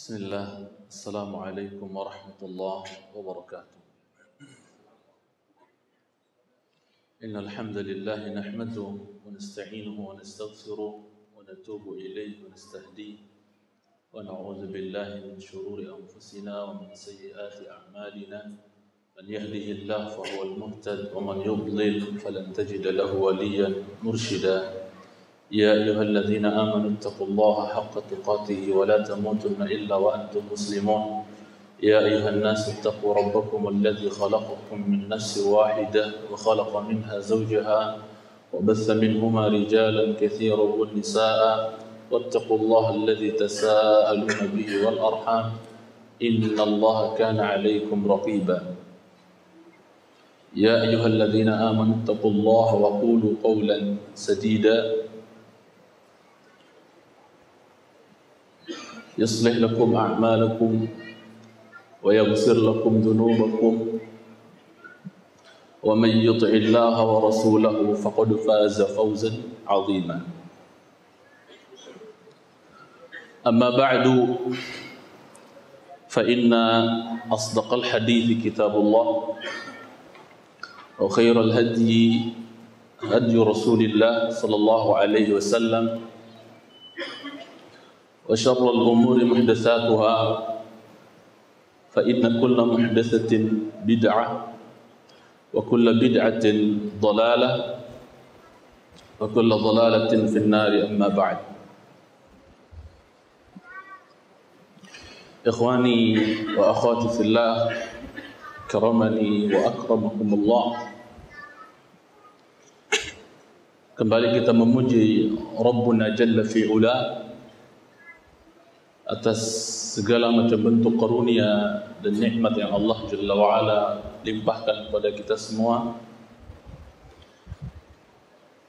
بسم الله. السلام عليكم ورحمة الله وبركاته. إن الحمد لله نحمده ونستعينه ونستغفره ونتوب إليه ونستهديه ونعوذ بالله من شرور أنفسنا ومن سيئات أعمالنا. من يهده الله فهو المهتد ومن يضلل فلن تجد له وليا مرشدا. يا أيها الذين آمنوا اتقوا الله حق تقاته ولا تموتن إلا وأنتم مسلمون. يا أيها الناس اتقوا ربكم الذي خلقكم من نفس واحدة وخلق منها زوجها وبث منهما رجالا كثيرا والنساء واتقوا الله الذي تساءلون به والأرحام إن الله كان عليكم رقيبا. يا أيها الذين آمنوا اتقوا الله وقولوا قولا سديدا يصلح لكم أعمالكم ويغفر لكم ذنوبكم ومن يطع الله ورسوله فقد فاز فوزا عظيما. أما بعد فإن أصدق الحديث كتاب الله وخير الهدي هدي رسول الله صلى الله عليه وسلم وشر الأمور محدثاتها فإن كل محدثة بدعة وكل بدعة ضلالة وكل ضلالة في النار. أما بعد. إخواني وأخواتي في الله كرمني وأكرمكم الله. Kembali kita memuji Rabbuna Jalla fi'ula atas segala macam bentuk karunia dan nikmat yang Allah Jalla wa'ala limpahkan kepada kita semua.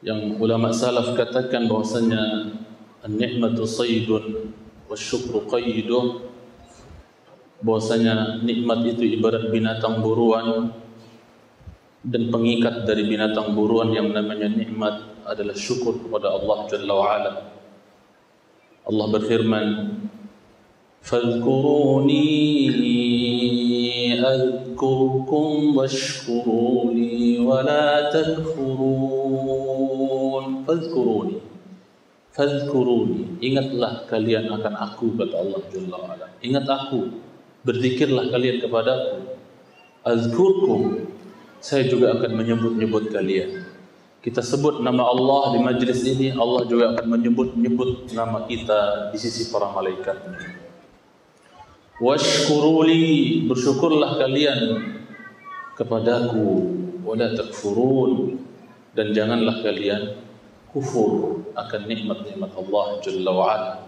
Yang ulama salaf katakan bahwasanya an-ni'matu saydun wasyukru qayyiduh, bahwasanya nikmat itu ibarat binatang buruan dan pengikat dari binatang buruan yang namanya nikmat adalah syukur kepada Allah Jalla wa'ala. Allah berfirman, فاذكروني أذكركم واشكروا لي ولا تكفرون. فاذكروني, ingatlah kalian akan aku, kata Allah Jalla wa'ala. Ingat aku, berzikirlah kalian kepadaku. Azkurkum, saya juga akan menyebut-nyebut kalian. Kita sebut nama Allah di majlis ini, Allah juga akan menyebut-nyebut nama kita di sisi para malaikatnya. Washkuruli, bersyukurlah kalian kepadaku. Wala takfurun, dan janganlah kalian kufur akan nikmat-nikmat Allah Jalla wa'ala.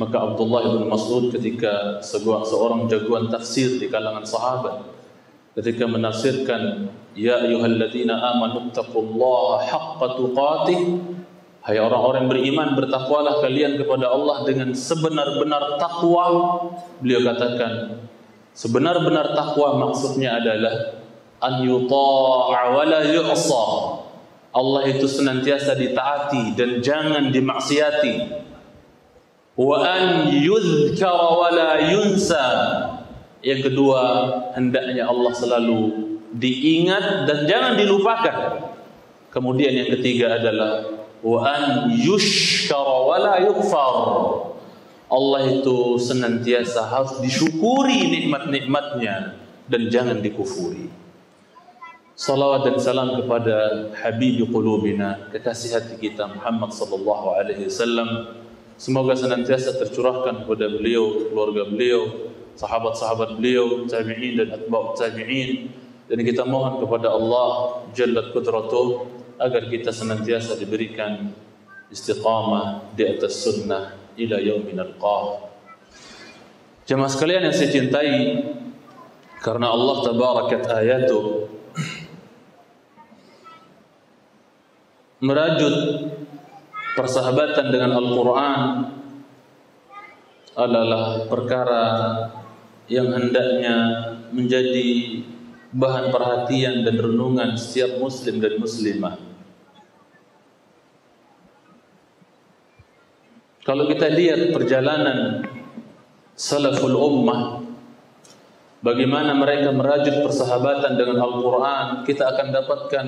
Maka Abdullah bin Mas'ud ketika seorang jagoan tafsir di kalangan sahabat, ketika menafsirkan ya ayyuhalladzina amanu taqullaha haqqa tuqatih, hai orang-orang beriman, bertakwalah kalian kepada Allah dengan sebenar-benar takwa. Beliau katakan, sebenar-benar takwa maksudnya adalah an yuta'a wa la yu'sa. Allah itu senantiasa ditaati dan jangan dimaksiati. Wa an yudhkara wa la yunsa. Yang kedua, hendaknya Allah selalu diingat dan jangan dilupakan. Kemudian yang ketiga adalah wa an yushkara wa la yukfar. Allah itu senantiasa harus disyukuri nikmat-nikmatnya dan jangan dikufuri. Salawat dan salam kepada Habibi qulubina, kekasih hati kita Muhammad sallallahu alaihi wasallam. Semoga senantiasa tercurahkan kepada beliau, keluarga beliau, sahabat-sahabat beliau, tabi'in dan atba'ut tabi'in. Dan kita mohon kepada Allah Jalla Qudratuh agar kita senantiasa diberikan istiqamah di atas sunnah ila yaumin alqah. Jemaah sekalian yang saya cintai, karena Allah tabarakat ayatuh merajut persahabatan dengan Al-Quran adalah perkara yang hendaknya menjadi bahan perhatian dan renungan setiap muslim dan muslimah. Kalau kita lihat perjalanan salaful ummah, bagaimana mereka merajut persahabatan dengan Al-Quran, kita akan dapatkan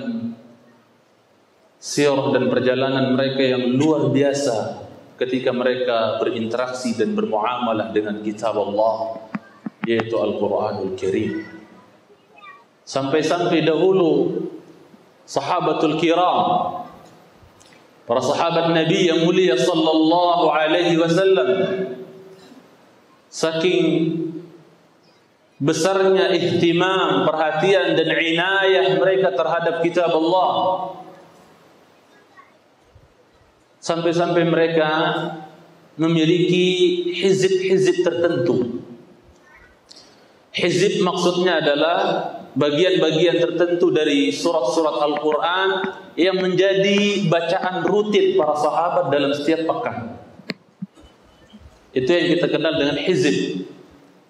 sirah dan perjalanan mereka yang luar biasa ketika mereka berinteraksi dan bermuamalah dengan kitab Allah, yaitu Al-Quranul Karim. Sampai-sampai dahulu sahabatul kiram, para sahabat Nabi yang mulia sallallahu alaihi wasallam, saking besarnya ihtimam, perhatian dan inayah mereka terhadap kitab Allah, sampai-sampai mereka memiliki hizib-hizib tertentu. Hizib maksudnya adalah bagian-bagian tertentu dari surat-surat Al-Quran yang menjadi bacaan rutin para sahabat dalam setiap pekan. Itu yang kita kenal dengan hizib.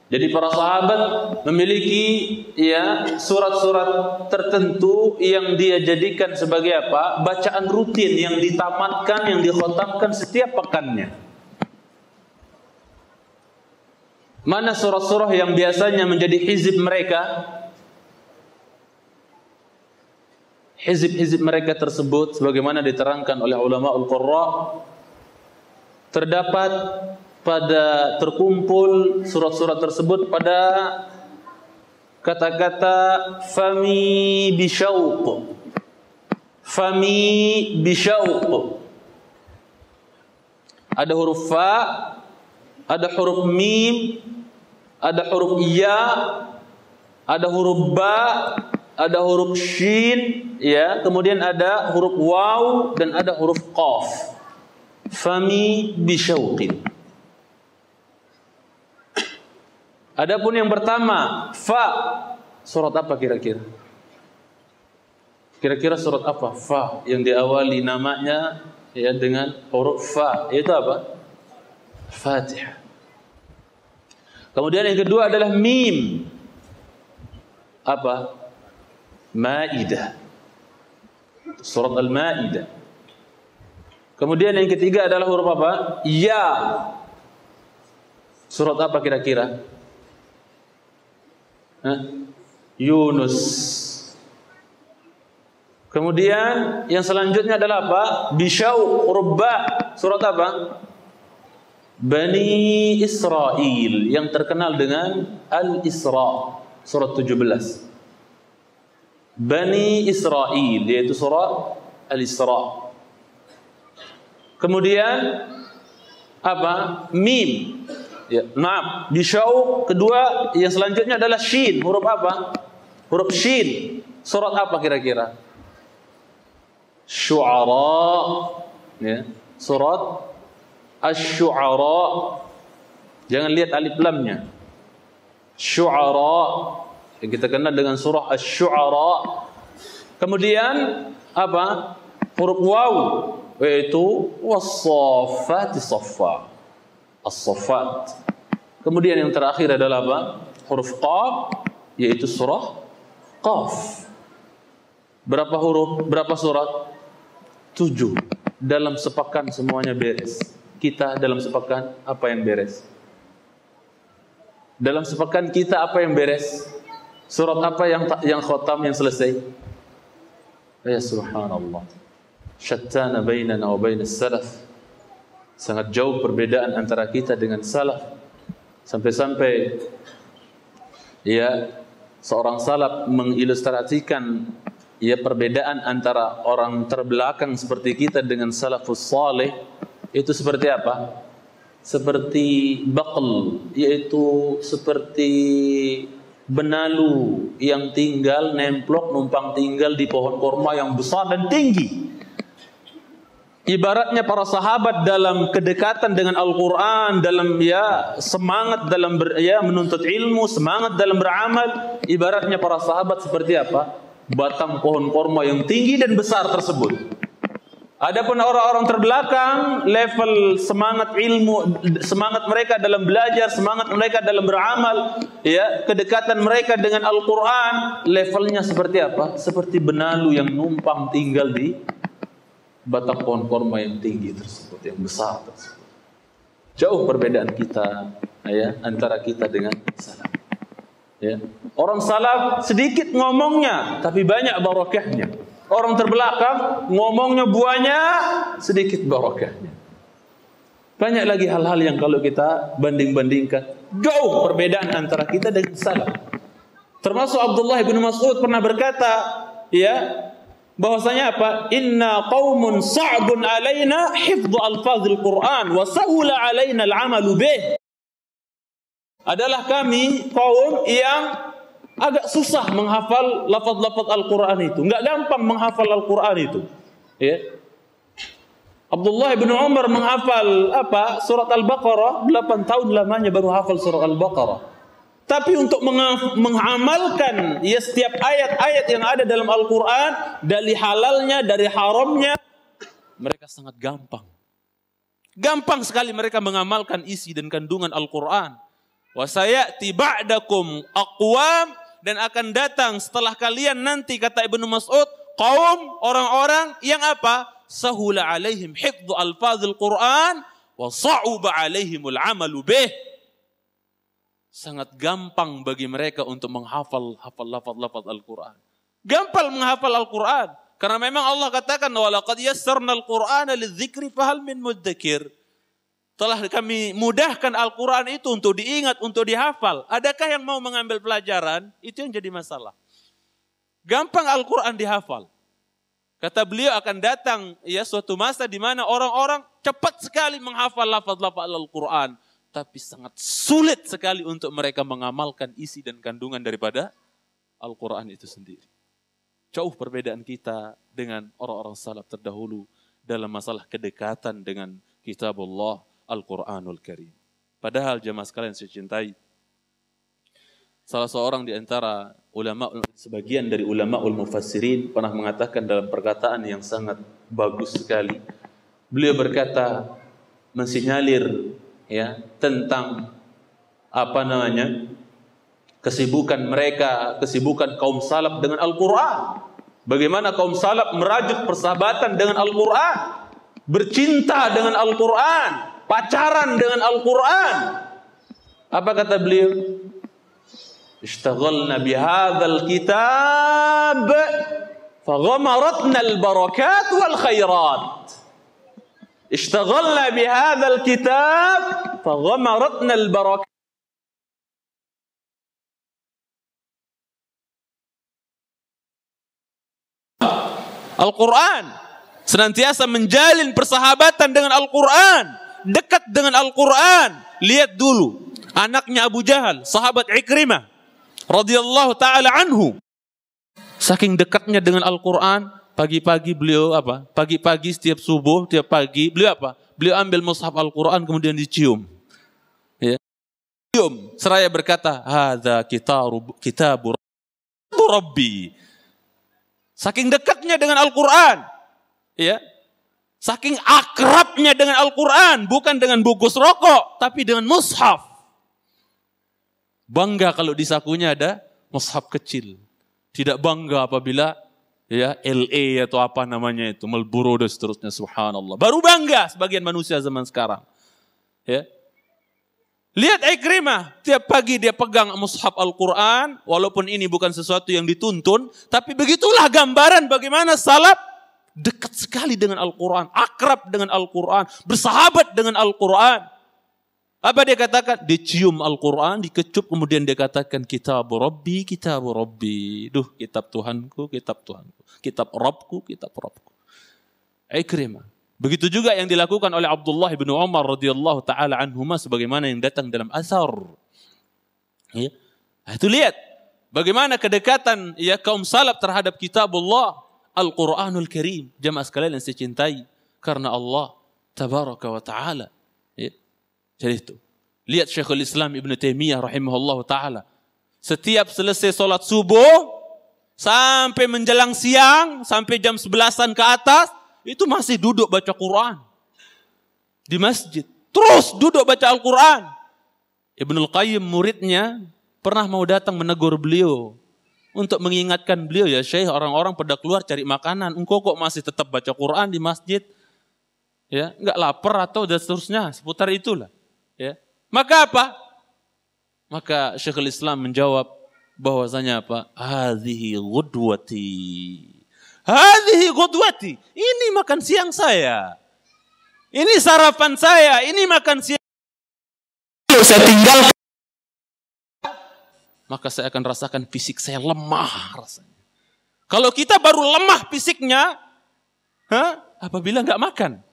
Jadi para sahabat memiliki surat-surat tertentu yang dia jadikan sebagai apa? Bacaan rutin yang ditamatkan, yang dikhatamkan setiap pekannya. Mana surah-surah yang biasanya menjadi hizib mereka? Hizib-hizib mereka tersebut sebagaimana diterangkan oleh ulama al-Qurra, terdapat pada terkumpul surat-surat tersebut pada kata-kata fami bisyauq. Fami bisyauq. Ada huruf fa, ada huruf mim, ada huruf ya, ada huruf ba, ada huruf shin, ya, kemudian ada huruf waw dan ada huruf qaf. Fami bisyauqin. Adapun yang pertama, fa, surat apa kira-kira? Kira-kira surat apa? Fa yang diawali namanya ya dengan huruf fa, yaitu apa? Fatihah. Kemudian yang kedua adalah mim. Apa? Maidah. Surat Al-Maidah. Kemudian yang ketiga adalah huruf apa? Ya. Surat apa kira-kira? Yunus. Kemudian yang selanjutnya adalah apa? Bisyauq, huruf ba. Surat apa? Bani Israel, yang terkenal dengan Al-Isra, surat 17. Bani Israel, yaitu surat Al-Isra. Kemudian apa? Mim. Ya, maaf. Bisyauq kedua yang selanjutnya adalah shin. Huruf apa? Huruf shin. Surat apa kira-kira? Syu'ara. Ya, surat Asy-Syu'ara. Jangan lihat alif lamnya. Syu'ara. Yang kita kenal dengan surah Asy-Syu'ara. Kemudian apa? Huruf waw, yaitu was-saffati saffa. As-Saffat. Kemudian yang terakhir adalah apa? Huruf qaf, yaitu surah Qaf. Berapa huruf? Berapa surat? 7. Dalam sepekan semuanya beres. Kita dalam sepekan apa yang beres? Dalam sepekan kita apa yang beres? Surat apa yang khatam, yang selesai? Ya subhanallah. Syattana bainana wa bainas salaf. Sangat jauh perbedaan antara kita dengan salaf. Sampai-sampai ya seorang salaf mengilustrasikan ya perbedaan antara orang terbelakang seperti kita dengan salafus saleh itu seperti apa? Seperti baql, yaitu seperti benalu yang tinggal nemplok, numpang tinggal di pohon kurma yang besar dan tinggi. Ibaratnya para sahabat dalam kedekatan dengan Al-Quran, dalam semangat dalam menuntut ilmu, semangat dalam beramal, ibaratnya para sahabat seperti apa? Batang pohon kurma yang tinggi dan besar tersebut. Adapun orang-orang terbelakang, level semangat ilmu, semangat mereka dalam belajar, semangat mereka dalam beramal, kedekatan mereka dengan Al-Quran, levelnya seperti apa? Seperti benalu yang numpang tinggal di batang pohon kurma yang tinggi tersebut, yang besar tersebut. Jauh perbedaan kita ya antara kita dengan salaf. Ya. Orang salaf sedikit ngomongnya tapi banyak barokahnya. Orang terbelakang ngomongnya banyak, sedikit barokahnya. Banyak lagi hal-hal yang kalau kita banding-bandingkan, jauh perbedaan antara kita dengan salaf. Termasuk Abdullah bin Mas'ud pernah berkata, ya, bahwasanya apa? Inna qaumun sa'bun alaina hifdhu alfazil Qur'an wa sahula alaina al-'amalu bih. Adalah kami kaum yang agak susah menghafal lafaz-lafaz Al-Quran itu. Enggak gampang menghafal Al-Quran itu. Ya. Abdullah bin Umar menghafal surat Al-Baqarah 8 tahun lamanya baru hafal surat Al-Baqarah. Tapi untuk mengamalkan ya setiap ayat-ayat yang ada dalam Al-Quran, dari halalnya, dari haramnya, mereka sangat gampang. Gampang sekali mereka mengamalkan isi dan kandungan Al-Quran. Wa sayati ba'dakum aqwam, dan akan datang setelah kalian nanti, kata Ibnu Mas'ud, kaum orang-orang yang apa? Sahula alaihim hifdhu alfazil Qur'an wa sa'uba alaihimul amalu bih. Sangat gampang bagi mereka untuk menghafal lafaz Al-Quran. Gampang menghafal Al-Quran. Karena memang Allah katakan, wa laqad yassarna al-Qur'ana lidzikri fahal min mudzakir. Telah kami mudahkan Al-Quran itu untuk diingat, untuk dihafal. Adakah yang mau mengambil pelajaran? Itu yang jadi masalah. Gampang Al-Quran dihafal. Kata beliau akan datang ya suatu masa di mana orang-orang cepat sekali menghafal lafaz-lafaz Al-Quran. Tapi sangat sulit sekali untuk mereka mengamalkan isi dan kandungan daripada Al-Quran itu sendiri. Jauh perbedaan kita dengan orang-orang salaf terdahulu dalam masalah kedekatan dengan kitabullah Al-Quranul Karim. Padahal jemaah sekalian saya cintai, salah seorang di antara ulama, sebagian dari ulamaul mufassirin pernah mengatakan dalam perkataan yang sangat bagus sekali. Beliau berkata, mensinyalir ya tentang kesibukan mereka, kesibukan kaum salaf dengan Al-Quran. Bagaimana kaum salaf merajut persahabatan dengan Al-Quran, bercinta dengan Al-Quran, pacaran dengan Al-Quran. Apa kata beliau? Ishtaghalna bihadzal kitab faghamaratna al-barakat wal khairat. Ishtaghalna bihadzal kitab faghamaratna al-barakat. Al-Quran, senantiasa menjalin persahabatan dengan Al-Quran, dekat dengan Al-Quran. Lihat dulu anaknya Abu Jahal, sahabat Ikrimah radhiyallahu taala anhu. Saking dekatnya dengan Al-Quran, pagi-pagi beliau pagi-pagi setiap subuh, tiap pagi beliau beliau ambil mushaf Al-Quran kemudian dicium. Ya. Cium seraya berkata, "Hadza kitabu Rabbi." Saking dekatnya dengan Al-Quran. Ya. Saking akrabnya dengan Al-Quran. Bukan dengan bungkus rokok. Tapi dengan mushaf. Bangga kalau di sakunya ada mushaf kecil. Tidak bangga apabila ya LA atau apa namanya itu. Marlboro dan seterusnya. Subhanallah. Baru bangga sebagian manusia zaman sekarang. Ya. Lihat Ikrimah, tiap pagi dia pegang mushaf Al-Quran, walaupun ini bukan sesuatu yang dituntun, tapi begitulah gambaran bagaimana salaf dekat sekali dengan Al-Quran, akrab dengan Al-Quran, bersahabat dengan Al-Quran. Apa dia katakan? Dicium Al-Quran, dikecup, kemudian dia katakan, Kitabu Rabbi, Kitabu Rabbi. Duh, kitab Tuhanku, kitab Tuhanku. Kitab Rabbku, kitab Rabbku. Ikrimah. Begitu juga yang dilakukan oleh Abdullah bin Umar radhiyallahu taala anhuma sebagaimana yang datang dalam asar. Ya. Itu lihat bagaimana kedekatan ya kaum salaf terhadap kitabullah Al-Quranul Karim. Jamaah sekalian yang saya cintai karena Allah tabaraka wa taala. Ya. Jadi itu. Lihat Syekhul Islam Ibn Taimiyah rahimahullahu taala. Setiap selesai salat subuh sampai menjelang siang, sampai jam 11-an ke atas, itu masih duduk baca Quran di masjid. Terus duduk baca Al-Quran. Ibnul Qayyim muridnya pernah mau datang menegur beliau untuk mengingatkan beliau, ya Syekh, orang-orang pada keluar cari makanan, engkau kok masih tetap baca Quran di masjid? Ya, enggak lapar atau dan seterusnya, seputar itulah. Ya. Maka apa? Maka Syekhul Islam menjawab bahwasanya apa? Hadhihi ghudwati. Hadhihi ghudwati. Ini makan siang saya. Ini sarapan saya. Ini makan siang. Kalau saya tinggalkan, maka saya akan rasakan fisik saya lemah rasanya. Kalau kita baru lemah fisiknya, apabila nggak makan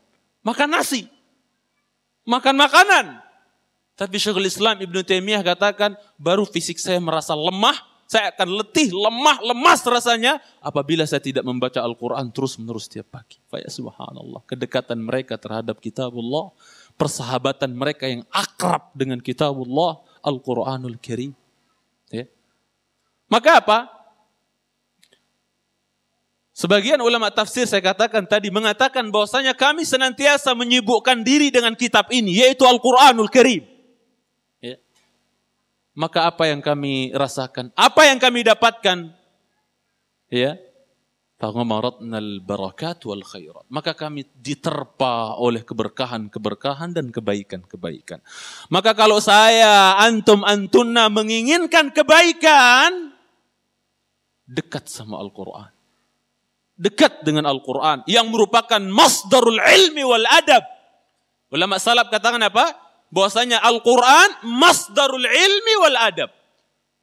nasi, makan makanan. Tapi Syekhul Islam Ibnu Taimiyah katakan, baru fisik saya merasa lemah, saya akan letih, lemah, lemas rasanya apabila saya tidak membaca Al-Quran terus-menerus setiap pagi. Faya subhanallah, kedekatan mereka terhadap kitabullah, persahabatan mereka yang akrab dengan kitabullah, Al-Quranul Karim. Ya. Maka apa? Sebagian ulama tafsir saya katakan tadi mengatakan bahwasanya kami senantiasa menyibukkan diri dengan kitab ini, yaitu Al-Quranul Karim. Ya. Maka apa yang kami rasakan? Apa yang kami dapatkan? Ya. Faghamaratnal barakat wal khairat. Maka kami diterpa oleh keberkahan-keberkahan dan kebaikan-kebaikan. Maka kalau saya, antunna menginginkan kebaikan, dekat sama Al-Quran. Dekat dengan Al-Quran yang merupakan masdarul ilmi wal adab. Ulama salaf katakan apa? Bahwasanya Al-Quran masdarul ilmi wal adab.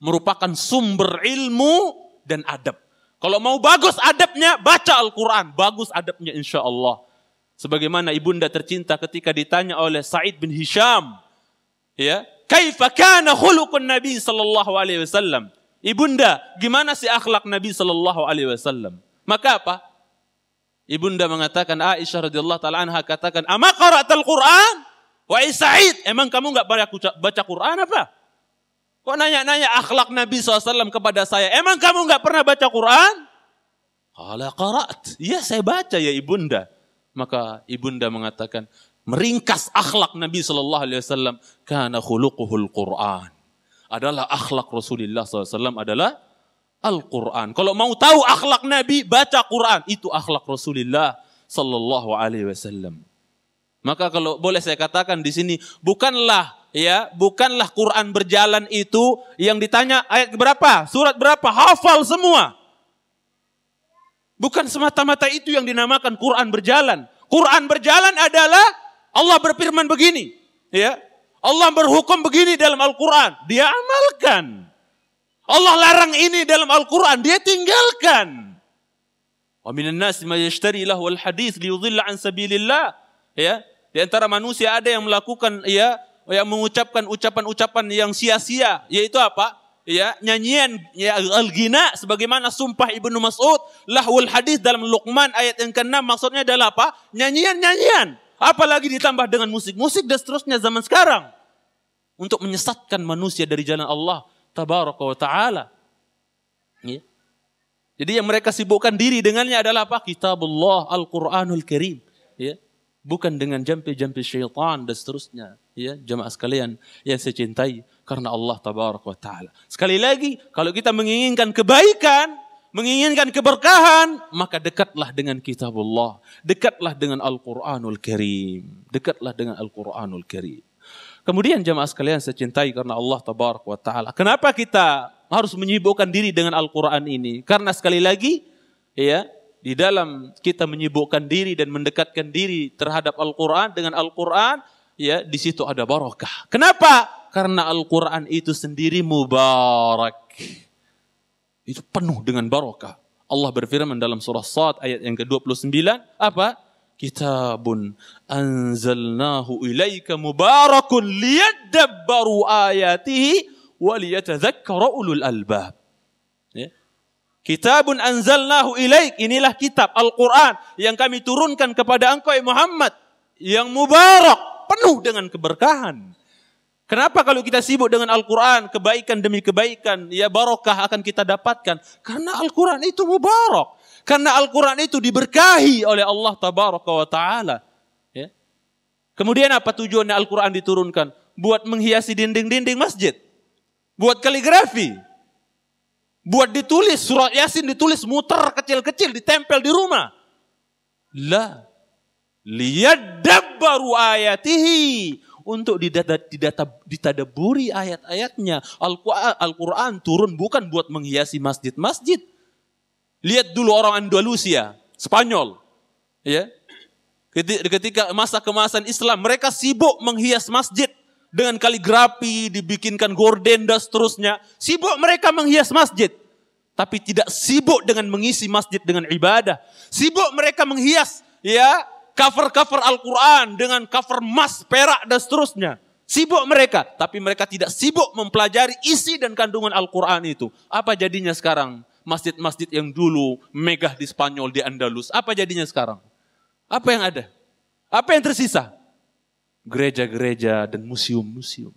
Merupakan sumber ilmu dan adab. Kalau mau bagus adabnya, baca Al-Quran. Bagus adabnya insya Allah. Sebagaimana ibunda tercinta ketika ditanya oleh Sa'id bin Hisham. Ya, kaifa kana khuluqun Nabi sallallahu alaihi wasallam? Ibunda, gimana sih akhlak Nabi sallallahu alaihi wasallam? Maka apa? Ibunda mengatakan, Aisyah radhiyallahu taala anha katakan, "Ama qara'tal Qur'an?" Wahai Sa'id, emang kamu enggak baca Quran apa? Kok nanya-nanya akhlak Nabi SAW kepada saya? Emang kamu enggak pernah baca Quran? Qala qara'at. Iya, saya baca ya ibunda. Maka ibunda mengatakan, meringkas akhlak Nabi SAW, kana khuluquhul Quran. Adalah akhlak Rasulullah SAW adalah Al-Quran. Kalau mau tahu akhlak Nabi, baca Quran. Itu akhlak Rasulullah sallallahu alaihi wasallam. Maka kalau boleh saya katakan di sini, bukanlah Quran berjalan itu yang ditanya ayat berapa, surat berapa, hafal semua. Bukan semata-mata itu yang dinamakan Quran berjalan. Quran berjalan adalah Allah berfirman begini, ya. Allah berhukum begini dalam Al-Quran, dia amalkan. Allah larang ini dalam Al-Quran, dia tinggalkan. Wa minan nasi may yashtari lahwal hadits liyudhilla an sabilillah. Ya, di antara manusia ada yang melakukan yang mengucapkan ucapan-ucapan yang sia-sia, yaitu apa? Ya, nyanyian al-ghina sebagaimana sumpah Ibnu Mas'ud, lahwul hadits dalam Luqman ayat yang ke-6 maksudnya adalah apa? Nyanyian-nyanyian. Apalagi ditambah dengan musik-musik dan seterusnya zaman sekarang untuk menyesatkan manusia dari jalan Allah Tabaraka wa ta'ala. Ya. Jadi yang mereka sibukkan diri dengannya adalah apa? Kitabullah, Al-Quranul Karim. Ya. Bukan dengan jampi-jampi syaitan dan seterusnya. Ya. Jamaah sekalian yang saya cintai karena Allah Tabaraka wa ta'ala. Sekali lagi, kalau kita menginginkan kebaikan, menginginkan keberkahan, maka dekatlah dengan Kitabullah. Dekatlah dengan Al-Quranul Karim. Dekatlah dengan Al-Quranul Karim. Kemudian jamaah sekalian saya cintai karena Allah Tabaraka wa ta'ala. Kenapa kita harus menyibukkan diri dengan Al-Quran ini? Karena sekali lagi, ya, di dalam kita menyibukkan diri dan mendekatkan diri terhadap Al-Quran, dengan Al-Quran, ya, di situ ada barakah. Kenapa? Karena Al-Quran itu sendiri mubarak. Itu penuh dengan barakah. Allah berfirman dalam surah Sad ayat yang ke-29, apa? Kitabun anzalnahu ilaika mubarakun liyadabbaru ayatihi wa liyatadzakkara ulul albab. Ya. Kitabun anzalnahu ilaik, inilah kitab Al-Quran yang kami turunkan kepada engkau Muhammad, yang mubarak, penuh dengan keberkahan. Kenapa kalau kita sibuk dengan Al-Quran, kebaikan demi kebaikan, ya barakah akan kita dapatkan? Karena Al-Quran itu mubarak. Karena Al-Quran itu diberkahi oleh Allah Tabaraka wa ta'ala. Ya. Kemudian apa tujuannya Al-Quran diturunkan? Buat menghiasi dinding-dinding masjid. Buat kaligrafi. Buat ditulis, surah Yasin ditulis muter kecil-kecil, ditempel di rumah. La. Liyadabbaru ayatihi. untuk ditadaburi ayat-ayatnya. Al-Quran turun bukan buat menghiasi masjid-masjid. Lihat dulu orang Andalusia, Spanyol. Ya. Ketika masa kemasan Islam, mereka sibuk menghias masjid. Dengan kaligrafi, dibikinkan gorden dan seterusnya. Sibuk mereka menghias masjid. Tapi tidak sibuk dengan mengisi masjid dengan ibadah. Sibuk mereka menghias ya cover-cover Al-Quran dengan cover emas, perak dan seterusnya. Sibuk mereka, tapi mereka tidak sibuk mempelajari isi dan kandungan Al-Quran itu. Apa jadinya sekarang? Masjid-masjid yang dulu megah di Spanyol, di Andalus. Apa jadinya sekarang? Apa yang ada? Apa yang tersisa? Gereja-gereja dan museum-museum.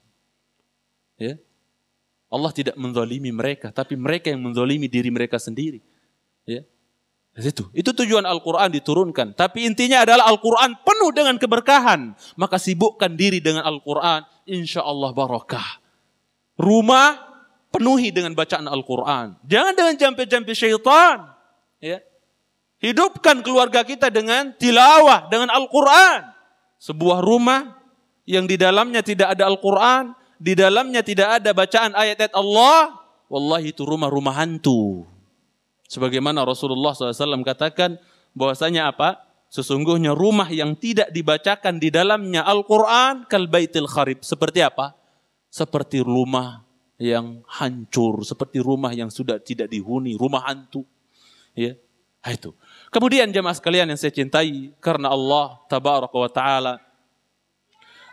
Ya. Allah tidak menzalimi mereka, tapi mereka yang menzalimi diri mereka sendiri. Ya. Itu tujuan Al-Quran diturunkan. Tapi intinya adalah Al-Quran penuh dengan keberkahan. Maka sibukkan diri dengan Al-Quran. Insya Allah barakah. Rumah penuhi dengan bacaan Al-Quran. Jangan dengan jampi-jampi syaitan. Ya. Hidupkan keluarga kita dengan tilawah, dengan Al-Quran. Sebuah rumah yang di dalamnya tidak ada Al-Quran, di dalamnya tidak ada bacaan ayat-ayat Allah, wallahi itu rumah-rumah hantu. Sebagaimana Rasulullah SAW katakan bahwasanya apa? Sesungguhnya rumah yang tidak dibacakan di dalamnya Al-Quran kal baitil kharib. Seperti apa? Seperti rumah yang hancur, seperti rumah yang sudah tidak dihuni, rumah hantu. Ya, itu. Kemudian jemaah sekalian yang saya cintai, karena Allah tabaraka wa taala,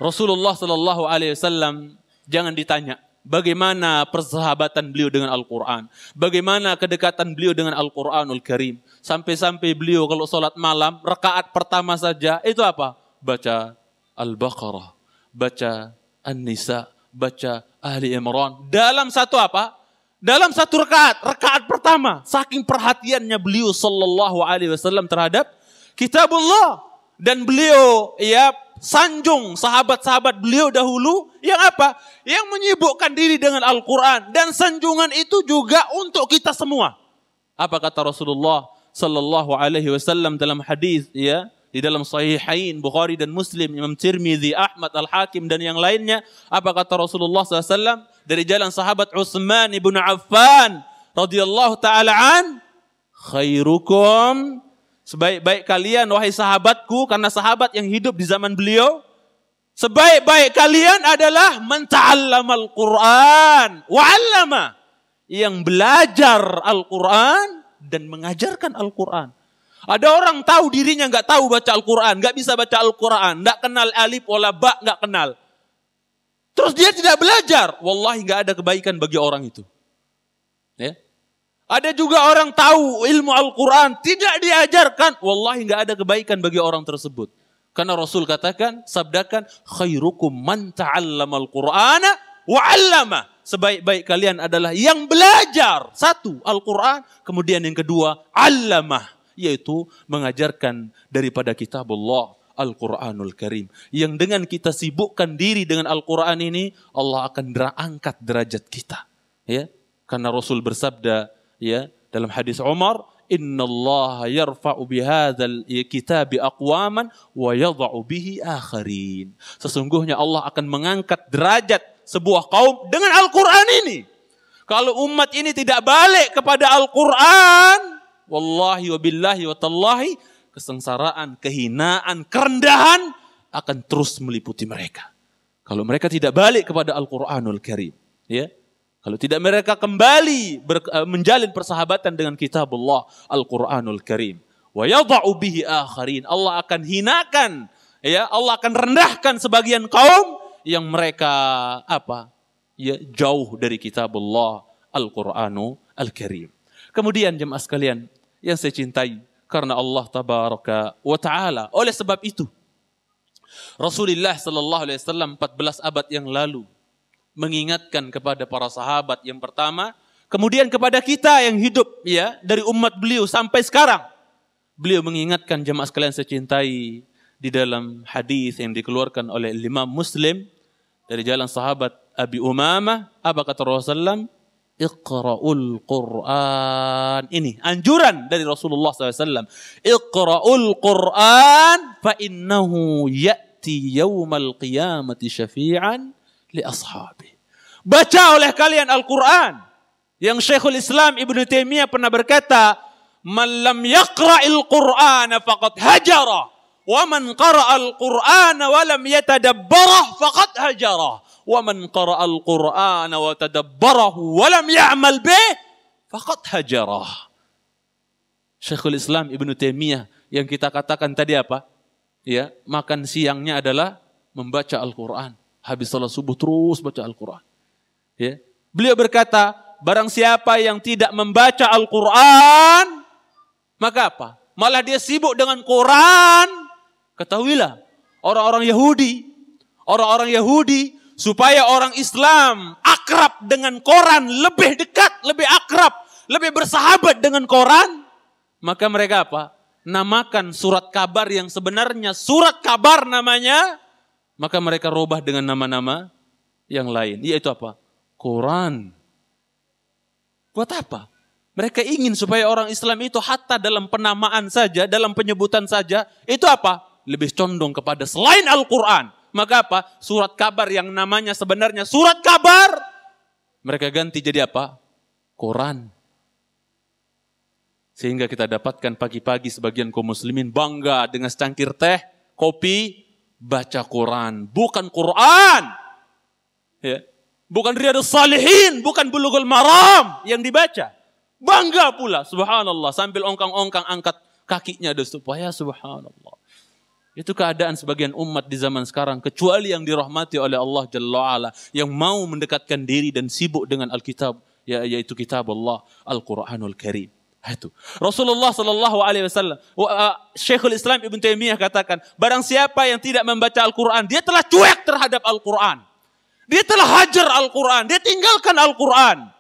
Rasulullah sallallahu alaihi wasallam jangan ditanya bagaimana persahabatan beliau dengan Al-Quran. Bagaimana kedekatan beliau dengan Al-Quranul Karim. Sampai-sampai beliau kalau sholat malam, rakaat pertama saja, itu apa? Baca Al-Baqarah, baca An-Nisa, baca Ali Imran. Dalam satu apa? Dalam satu rakaat pertama. Saking perhatiannya beliau sallallahu alaihi wasallam terhadap kitabullah. Dan beliau ya sanjung sahabat-sahabat beliau dahulu yang apa? Yang menyibukkan diri dengan Al-Quran. Dan sanjungan itu juga untuk kita semua. Apa kata Rasulullah sallallahu alaihi wasallam dalam hadis ya, di dalam Sahihain Bukhari dan Muslim, Imam Tirmidzi, Ahmad, Al-Hakim dan yang lainnya. Apa kata Rasulullah SAW dari jalan sahabat Utsman ibn Affan radhiyallahu taala an, khairukum, sebaik-baik kalian wahai sahabatku, karena sahabat yang hidup di zaman beliau, sebaik-baik kalian adalah man ta'allamal Qur'an wa 'allama, yang belajar Al-Quran dan mengajarkan Al-Quran. Ada orang tahu dirinya nggak tahu baca Al-Quran, nggak bisa baca Al-Quran, nggak kenal alif wala ba, nggak kenal. Terus dia tidak belajar, wallahi nggak ada kebaikan bagi orang itu. Ya. Ada juga orang tahu ilmu Al-Quran, tidak diajarkan, wallahi nggak ada kebaikan bagi orang tersebut. Karena Rasul katakan, sabdakan, khairukum man ta'allamal Qur'ana wa 'allama. Sebaik-baik kalian adalah yang belajar. Satu, Al-Quran, kemudian yang kedua, 'allamah, yaitu mengajarkan daripada kitabullah, Al-Quranul Karim. Yang dengan kita sibukkan diri dengan Al-Quran ini, Allah akan angkat derajat kita. Ya, karena Rasul bersabda ya dalam hadis Umar, innallaha yarfa'u bihadzal kitabi aqwaman wa yadha'u bihi akharin. Sesungguhnya Allah akan mengangkat derajat sebuah kaum dengan Al-Quran ini. Kalau umat ini tidak balik kepada Al-Quran, wallahi wa billahi wa tallahi, kesengsaraan, kehinaan, kerendahan akan terus meliputi mereka. Kalau mereka tidak balik kepada Al-Quranul Karim. Ya. Kalau tidak mereka kembali menjalin persahabatan dengan kitabullah Al-Quranul Karim. Wa yadha'u bihi akharin. Allah akan hinakan. Ya, Allah akan rendahkan sebagian kaum yang mereka apa? Ya, jauh dari kitabullah Al-Quranul Karim. Kemudian jemaah sekalian yang saya cintai, karena Allah tabaraka wa ta'ala, oleh sebab itu Rasulullah sallallahu alaihi wasallam 14 abad yang lalu mengingatkan kepada para sahabat yang pertama, kemudian kepada kita yang hidup ya dari umat beliau sampai sekarang. Beliau mengingatkan jemaah sekalian saya cintai di dalam hadis yang dikeluarkan oleh Imam Muslim dari jalan sahabat Abi Umamah. Apa kata Rasulullah? Iqra'ul Qur'an. Ini anjuran dari Rasulullah SAW. Iqra'ul Qur'an fa innahu ya'ti yaumal qiyamati syafi'an li ashabi. Baca oleh kalian Al-Quran. Yang Syekhul Islam Ibnu Taimiyah pernah berkata, "Man lam yaqra'il Qur'ana faqad hajara, wa man qara'al Qur'ana wa lam yatadabbarah faqad hajara, wa man qara'al Qur'ana wa tadabbarahu wa lam ya'mal bih faqad hajara." Syekhul Islam Ibnu Taimiyah yang kita katakan tadi apa? Ya, makan siangnya adalah membaca Al-Quran. Habis salat subuh terus baca Al-Quran. Ya. Beliau berkata, barang siapa yang tidak membaca Al-Quran, maka apa? Malah dia sibuk dengan Quran. Ketahuilah, orang-orang Yahudi, supaya orang Islam akrab dengan Quran, lebih dekat, lebih akrab, lebih bersahabat dengan Quran, maka mereka apa? Namakan surat kabar yang sebenarnya surat kabar namanya, maka mereka rubah dengan nama-nama yang lain. Yaitu apa? Quran. Buat apa? Mereka ingin supaya orang Islam itu hatta dalam penamaan saja, dalam penyebutan saja, itu apa? Lebih condong kepada selain Al-Quran. Maka apa? Surat kabar yang namanya sebenarnya surat kabar, mereka ganti jadi apa? Quran. Sehingga kita dapatkan pagi-pagi sebagian kaum muslimin bangga dengan secangkir teh, kopi, baca Quran. Bukan Quran. Ya. Bukan Riyadhus Shalihin, bukan Bulughul Maram yang dibaca. Bangga pula, subhanallah. Sambil ongkang-ongkang angkat kakinya supaya subhanallah. Itu keadaan sebagian umat di zaman sekarang. Kecuali yang dirahmati oleh Allah Jalla wa'ala. Yang mau mendekatkan diri dan sibuk dengan Alkitab. Yaitu kitab Allah, Al-Quranul Karim. Itu. Rasulullah SAW, Syekhul Islam Ibnu Taimiyah katakan, barang siapa yang tidak membaca Al-Quran, dia telah cuek terhadap Al-Quran. Dia telah hajar Al-Quran, dia tinggalkan Al-Quran.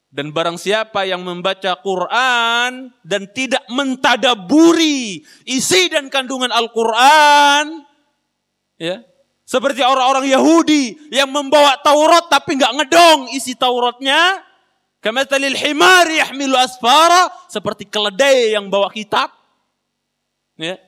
Dan barang siapa yang membaca Quran dan tidak mentadaburi isi dan kandungan Al-Quran, ya, seperti orang-orang Yahudi yang membawa Taurat tapi nggak ngedong isi Tauratnya, kamathalil himari yahmilu asfara, seperti keledai yang bawa kitab. Ya.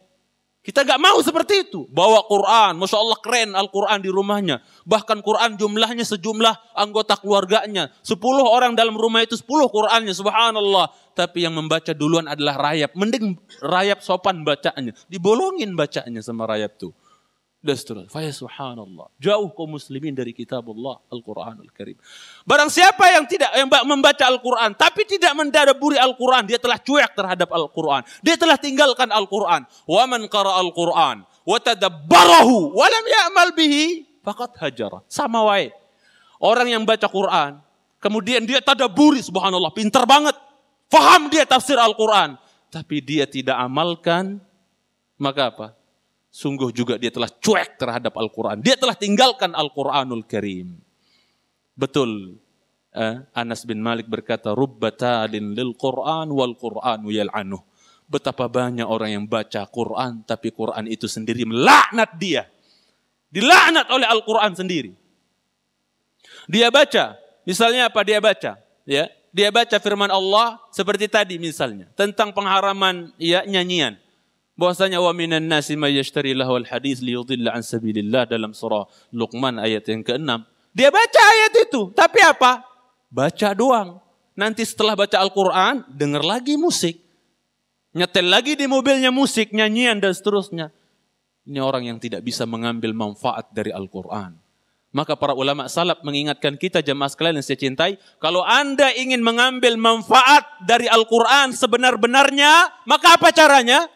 Kita gak mau seperti itu. Bawa Quran, Masya Allah keren Al-Quran di rumahnya. Bahkan Quran jumlahnya sejumlah anggota keluarganya. 10 orang dalam rumah itu 10 Qurannya, subhanallah. Tapi yang membaca duluan adalah rayap. Mending rayap sopan bacaannya. Dibolongin bacaannya sama rayap tuh. Dan seterusnya. Faya subhanallah. Jauh kaum muslimin dari kitab Allah, Al-Quranul Karim. Barang siapa yang membaca Al-Quran, tapi tidak mentadaburi Al-Quran, dia telah cuek terhadap Al-Quran. Dia telah tinggalkan Al-Quran. Wa man qara Al-Quran, wa tadabbarahu, wa lam ya'mal bihi, faqad hajara. Sama wae. Orang yang baca Quran, kemudian dia tadaburi, subhanallah, pintar banget. Faham dia tafsir Al-Quran. Tapi dia tidak amalkan, maka apa? Sungguh juga dia telah cuek terhadap Al-Quran. Dia telah tinggalkan Al-Quranul Karim. Betul. Anas bin Malik berkata, Rubbatalin lil Quran wal Quranu yal'anuh. Betapa banyak orang yang baca Quran, tapi Quran itu sendiri melaknat dia. Dilaknat oleh Al-Quran sendiri. Dia baca, misalnya apa dia baca? Ya, dia baca firman Allah seperti tadi misalnya. Tentang pengharaman ya, nyanyian. Bahwasanya wa minan nasi may yashtari lahwal hadis liyudilla an sabilillah dalam surah Luqman ayat yang ke-6. Dia baca ayat itu, tapi apa? Baca doang. Nanti setelah baca Al-Quran, dengar lagi musik. Nyetel lagi di mobilnya musik, nyanyian dan seterusnya. Ini orang yang tidak bisa mengambil manfaat dari Al-Quran. Maka para ulama salaf mengingatkan kita jemaah sekalian yang saya cintai, kalau Anda ingin mengambil manfaat dari Al-Quran sebenar-benarnya, maka apa caranya?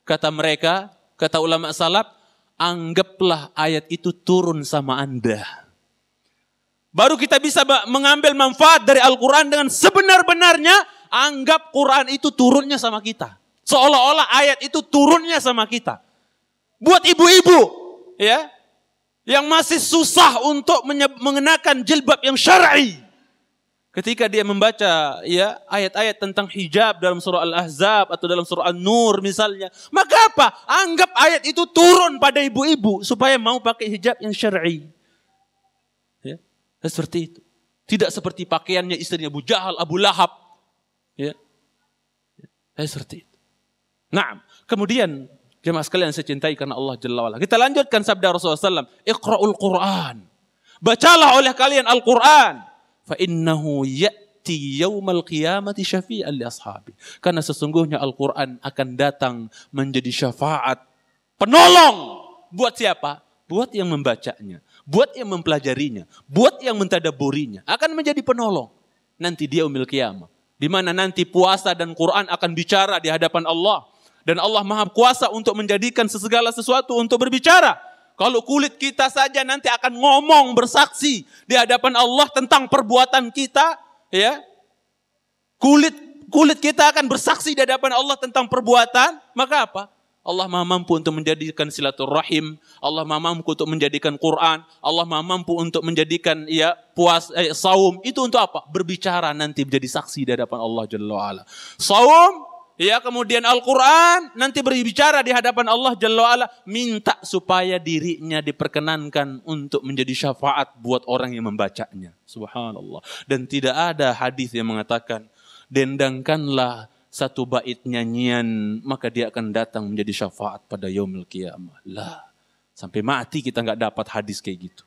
Kata mereka, kata ulama salaf, anggaplah ayat itu turun sama Anda. Baru kita bisa mengambil manfaat dari Al-Quran dengan sebenar-benarnya, anggap Quran itu turunnya sama kita. Seolah-olah ayat itu turunnya sama kita. Buat ibu-ibu, ya, yang masih susah untuk mengenakan jilbab yang syar'i. Ketika dia membaca ya ayat-ayat tentang hijab dalam surah Al-Ahzab atau dalam surah An-Nur misalnya, maka apa? Anggap ayat itu turun pada ibu-ibu supaya mau pakai hijab yang syar'i. Ya, seperti itu. Tidak seperti pakaiannya istrinya Abu Jahal, Abu Lahab. Ya, seperti itu. Nah, kemudian Jemaah sekalian saya cintai karena Allah Jalla wa'ala. Kita lanjutkan sabda Rasulullah SAW. Iqra'ul Qur'an. Bacalah oleh kalian Al-Quran. Fa innahu ya'ti yawmal qiyamati syafi'an li ashabi. Karena sesungguhnya Al-Quran akan datang menjadi syafaat. Penolong. Buat siapa? Buat yang membacanya. Buat yang mempelajarinya. Buat yang mentadaburinya. Akan menjadi penolong. Nanti dia yaumil qiyamah. Di mana nanti puasa dan Quran akan bicara di hadapan Allah. Dan Allah Maha Kuasa untuk menjadikan segala sesuatu untuk berbicara. Kalau kulit kita saja nanti akan ngomong bersaksi di hadapan Allah tentang perbuatan kita, ya. Kulit kita akan bersaksi di hadapan Allah tentang perbuatan, maka apa? Allah Maha mampu untuk menjadikan silaturahim, Allah Maha mampu untuk menjadikan Quran, Allah Maha mampu untuk menjadikan saum. Itu untuk apa? Berbicara nanti menjadi saksi di hadapan Allah Jalla wa'ala. Saum, ya, kemudian Al-Quran nanti berbicara di hadapan Allah Jalla wa'ala. Minta supaya dirinya diperkenankan untuk menjadi syafaat buat orang yang membacanya. Subhanallah. Dan tidak ada hadis yang mengatakan, dendangkanlah satu bait nyanyian, maka dia akan datang menjadi syafaat pada yaumil qiyamah. Lah, sampai mati kita nggak dapat hadis kayak gitu.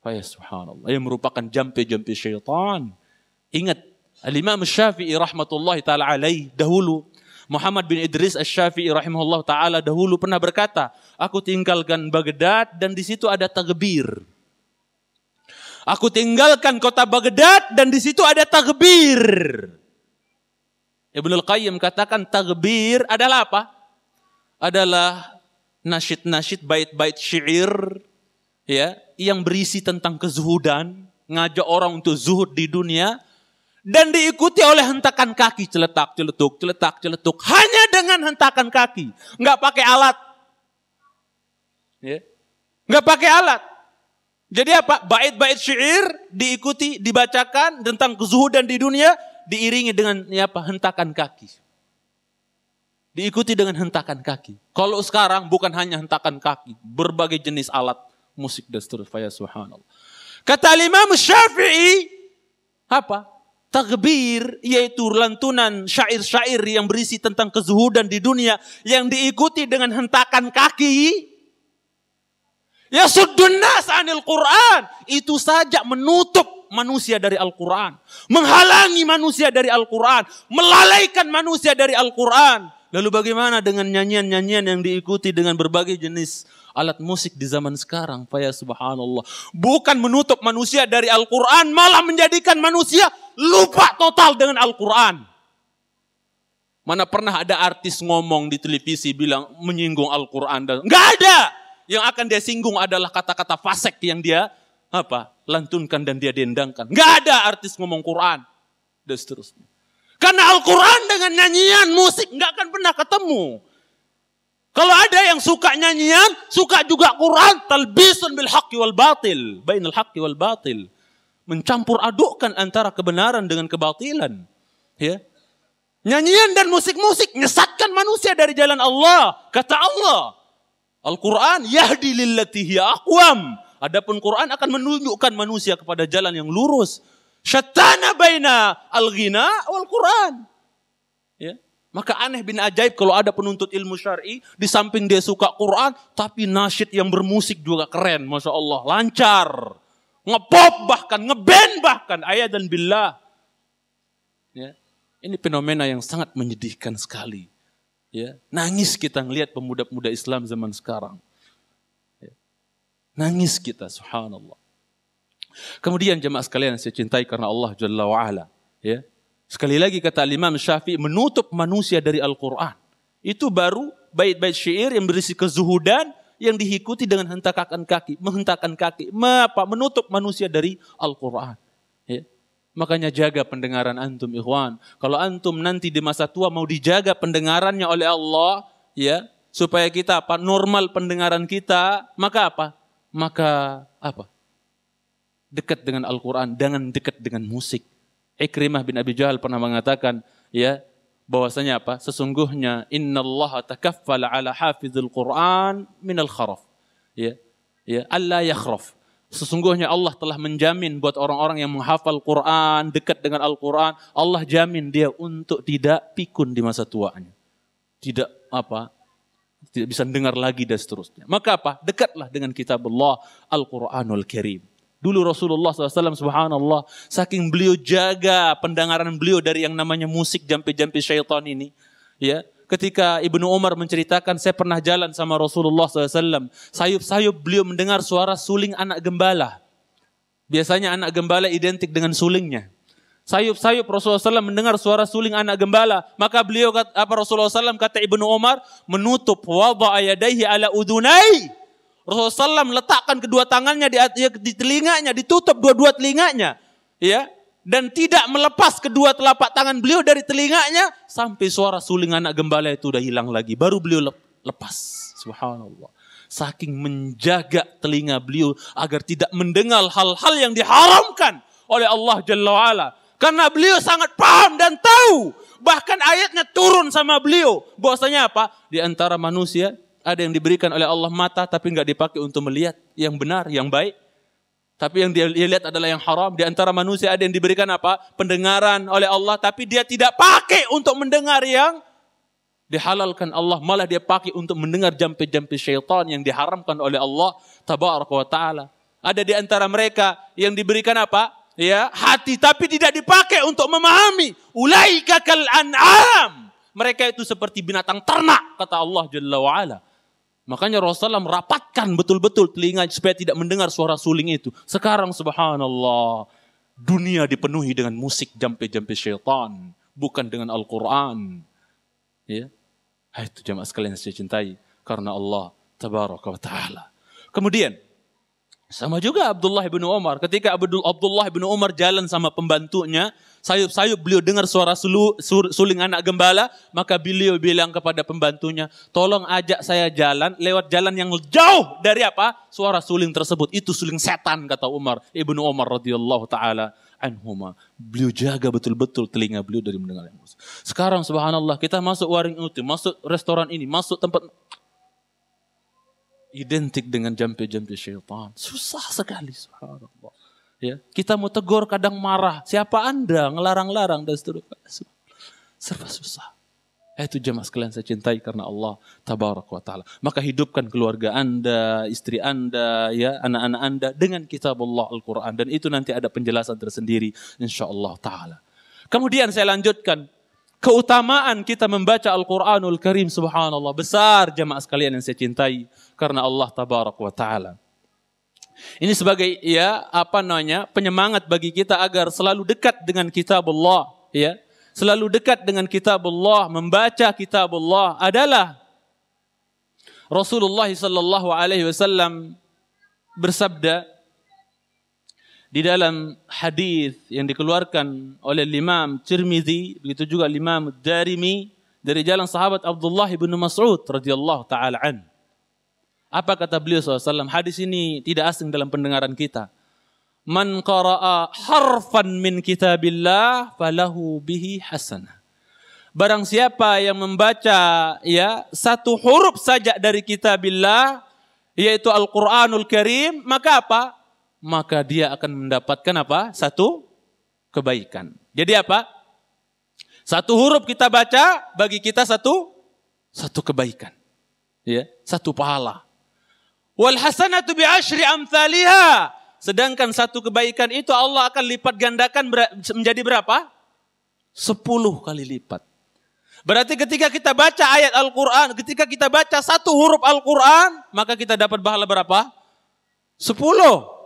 Ya subhanallah. Yang merupakan jampi-jampi syaitan. Ingat, Al-Imam Syafi'i rahmatullahi ta'ala alaih dahulu, Muhammad bin Idris Asy-Syafi'i rahimahullah ta'ala dahulu pernah berkata, aku tinggalkan Baghdad dan di situ ada takbir. Aku tinggalkan kota Baghdad dan di situ ada takbir. Ibnul Qayyim katakan takbir adalah apa? Adalah nasyid-nasyid, bait-bait syair, ya, yang berisi tentang kezuhudan, ngajak orang untuk zuhud di dunia. Dan diikuti oleh hentakan kaki, celetak, celetuk, celetak, celetuk. Hanya dengan hentakan kaki. Nggak pakai alat. Ya. Nggak pakai alat. Jadi apa? Bait-bait syair diikuti, dibacakan tentang kezuhudan di dunia. Diiringi dengan hentakan kaki. Diikuti dengan hentakan kaki. Kalau sekarang bukan hanya hentakan kaki. Berbagai jenis alat musik dan seterusnya. Subhanallah. Kata Imam Syafi'i. Apa? Takbir, yaitu lantunan syair-syair yang berisi tentang kezuhudan di dunia yang diikuti dengan hentakan kaki. Ya suddun nas anil Quran, itu saja menutup manusia dari Al-Quran, menghalangi manusia dari Al-Quran, melalaikan manusia dari Al-Quran. Lalu bagaimana dengan nyanyian-nyanyian yang diikuti dengan berbagai jenis alat musik di zaman sekarang? Ya subhanallah. Bukan menutup manusia dari Al-Quran, malah menjadikan manusia lupa total dengan Al-Quran. Mana pernah ada artis ngomong di televisi bilang menyinggung Al-Quran? Nggak ada. Yang akan dia singgung adalah kata-kata fasik yang dia lantunkan dan dia dendangkan. Nggak ada artis ngomong Quran. Dan seterusnya. Karena Al-Quran dengan nyanyian, musik nggak akan pernah ketemu. Kalau ada yang suka nyanyian, suka juga Quran, talbisun bil haqqi wal batil, bainal haqqi wal batil. Mencampur adukkan antara kebenaran dengan kebatilan. Ya. Nyanyian dan musik-musik nyesatkan manusia dari jalan Allah. Kata Allah, Al-Quran yahdi lillati hiya aqwam. Adapun Quran akan menunjukkan manusia kepada jalan yang lurus. Syattana baina al-ghina wal Quran. Ya. Maka aneh bin ajaib kalau ada penuntut ilmu syar'i, di samping dia suka Quran, tapi nasyid yang bermusik juga keren. Masya Allah, lancar. Ngepop bahkan, ngeband bahkan, ayat dan billah. Ya. Ini fenomena yang sangat menyedihkan sekali. Ya. Nangis kita ngelihat pemuda-pemuda Islam zaman sekarang. Ya. Nangis kita, subhanallah. Kemudian jemaah sekalian saya cintai karena Allah Jalla wa'ala. Ya. Sekali lagi kata Imam Syafi'i, menutup manusia dari Al-Quran. Itu baru bait-bait syair yang berisi kezuhudan yang diikuti dengan hentakan kaki. Menghentakkan kaki. Menutup manusia dari Al-Quran. Ya. Makanya jaga pendengaran antum ikhwan. Kalau antum nanti di masa tua mau dijaga pendengarannya oleh Allah. Ya, supaya kita normal pendengaran kita. Maka apa? Dekat dengan Al-Quran, jangan dekat dengan musik. Ikrimah bin Abi Jahal pernah mengatakan, ya, bahwasanya sesungguhnya innallaha takaffala ala hafizil Quran minal kharaf. Ya, alla yakhraf. Sesungguhnya Allah telah menjamin buat orang-orang yang menghafal Quran, dekat dengan Al-Quran, Allah jamin dia untuk tidak pikun di masa tuanya. Tidak Tidak bisa dengar lagi dan seterusnya. Maka apa? Dekatlah dengan kitabullah Al-Quranul Karim. Dulu Rasulullah SAW, subhanallah, saking beliau jaga pendengaran beliau dari yang namanya musik jampi-jampi syaitan ini. Ya, ketika Ibnu Umar menceritakan, saya pernah jalan sama Rasulullah SAW. Sayup-sayup beliau mendengar suara suling anak gembala. Biasanya anak gembala identik dengan sulingnya. Sayup-sayup Rasulullah SAW mendengar suara suling anak gembala. Maka beliau, Rasulullah SAW kata Ibnu Umar, menutup wada'a yadaihi ala udunai. Rasulullah SAW letakkan kedua tangannya di telinganya, ditutup dua-dua telinganya. Ya, dan tidak melepas kedua telapak tangan beliau dari telinganya sampai suara suling anak gembala itu udah hilang lagi. Baru beliau lepas. Subhanallah. Saking menjaga telinga beliau agar tidak mendengar hal-hal yang diharamkan oleh Allah Jalla wa'ala. Karena beliau sangat paham dan tahu. Bahkan ayatnya turun sama beliau. Bahwasanya apa? Di antara manusia ada yang diberikan oleh Allah mata tapi nggak dipakai untuk melihat yang benar, yang baik. Tapi yang dia lihat adalah yang haram. Di antara manusia ada yang diberikan apa? Pendengaran oleh Allah tapi dia tidak pakai untuk mendengar yang dihalalkan Allah. Malah dia pakai untuk mendengar jampi-jampi syaitan yang diharamkan oleh Allah Tabaraka wa Ta'ala. Ada di antara mereka yang diberikan apa? Ya, hati tapi tidak dipakai untuk memahami. Ulaika kal an'am. Mereka itu seperti binatang ternak kata Allah Jalla wa Ala. Makanya Rasulullah merapatkan betul-betul telinga supaya tidak mendengar suara suling itu. Sekarang subhanallah, dunia dipenuhi dengan musik jampi-jampi syaitan, bukan dengan Al-Qur'an. Ya. Itu jemaah sekalian yang saya cintai karena Allah Tabaraka wa Ta'ala. Kemudian sama juga Abdullah bin Umar. Ketika Abdullah bin Umar jalan sama pembantunya, sayup-sayup beliau dengar suara suling anak gembala, maka beliau bilang kepada pembantunya, tolong ajak saya jalan lewat jalan yang jauh dari apa? Suara suling tersebut. Itu suling setan kata Ibnu Umar radhiyallahu taala anhuma. Beliau jaga betul-betul telinga beliau dari mendengar yang musik. Sekarang subhanallah kita masuk warung itu, masuk restoran ini, masuk tempat identik dengan jampi-jampi syaitan. Susah sekali subhanallah. Ya, kita mau tegur kadang marah. Siapa Anda ngelarang-larang dan seterusnya. Serba susah. Itu jemaah sekalian saya cintai karena Allah Tabaraka wa Ta'ala. Maka hidupkan keluarga Anda, istri Anda, ya, anak-anak Anda dengan kitabullah Al-Quran. Dan itu nanti ada penjelasan tersendiri insyaallah ta'ala. Kemudian saya lanjutkan. Keutamaan kita membaca Al-Quranul Karim subhanallah. Besar jemaah sekalian yang saya cintai. Karena Allah Tabaraka wa Ta'ala. Ini sebagai penyemangat bagi kita agar selalu dekat dengan kitabullah. Ya. Selalu dekat dengan kitabullah. Membaca kitabullah adalah Rasulullah SAW bersabda di dalam hadis yang dikeluarkan oleh Imam Tirmidzi, begitu juga Imam Darimi dari jalan sahabat Abdullah bin Mas'ud radhiyallahu taala an. Apa kata beliau SAW? Hadis ini tidak asing dalam pendengaran kita. Man qara'a harfan min kitabillah falahu bihi hasanah. Barang siapa yang membaca satu huruf saja dari kitabillah, yaitu Al-Quranul Karim, maka apa? Maka dia akan mendapatkan apa? Satu kebaikan. Jadi apa? Satu huruf kita baca, bagi kita satu kebaikan. Ya, satu pahala. Wal hasanatu bi asyri amthaliha. Sedangkan satu kebaikan itu Allah akan lipat gandakan menjadi berapa? 10 kali lipat. Berarti ketika kita baca ayat Al-Quran, ketika kita baca satu huruf Al-Quran, maka kita dapat pahala berapa? 10.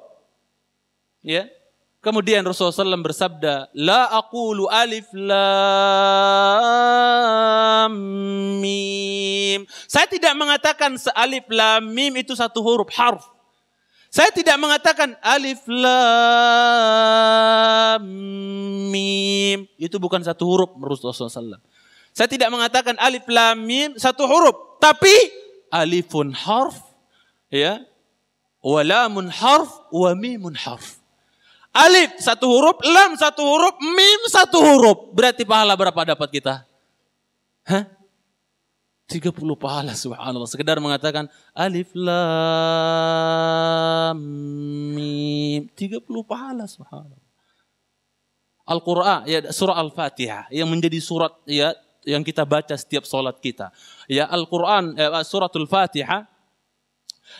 Ya. Kemudian Rasulullah SAW bersabda, La aqulu alif lam mim. Saya tidak mengatakan alif lam mim itu satu huruf, harf. Saya tidak mengatakan alif lam mim. Itu bukan satu huruf menurut Rasulullah SAW. Saya tidak mengatakan alif lam mim satu huruf. Tapi alifun harf, ya, wa lamun harf, wa mimun harf. Alif satu huruf, lam satu huruf, mim satu huruf. Berarti pahala berapa dapat kita? 30 pahala subhanallah. Sekedar mengatakan alif lam mim. 30 pahala subhanallah. Al-Quran, ya, surah Al-Fatihah yang menjadi surat yang kita baca setiap sholat kita. Ya, Al-Quran, suratul Fatihah,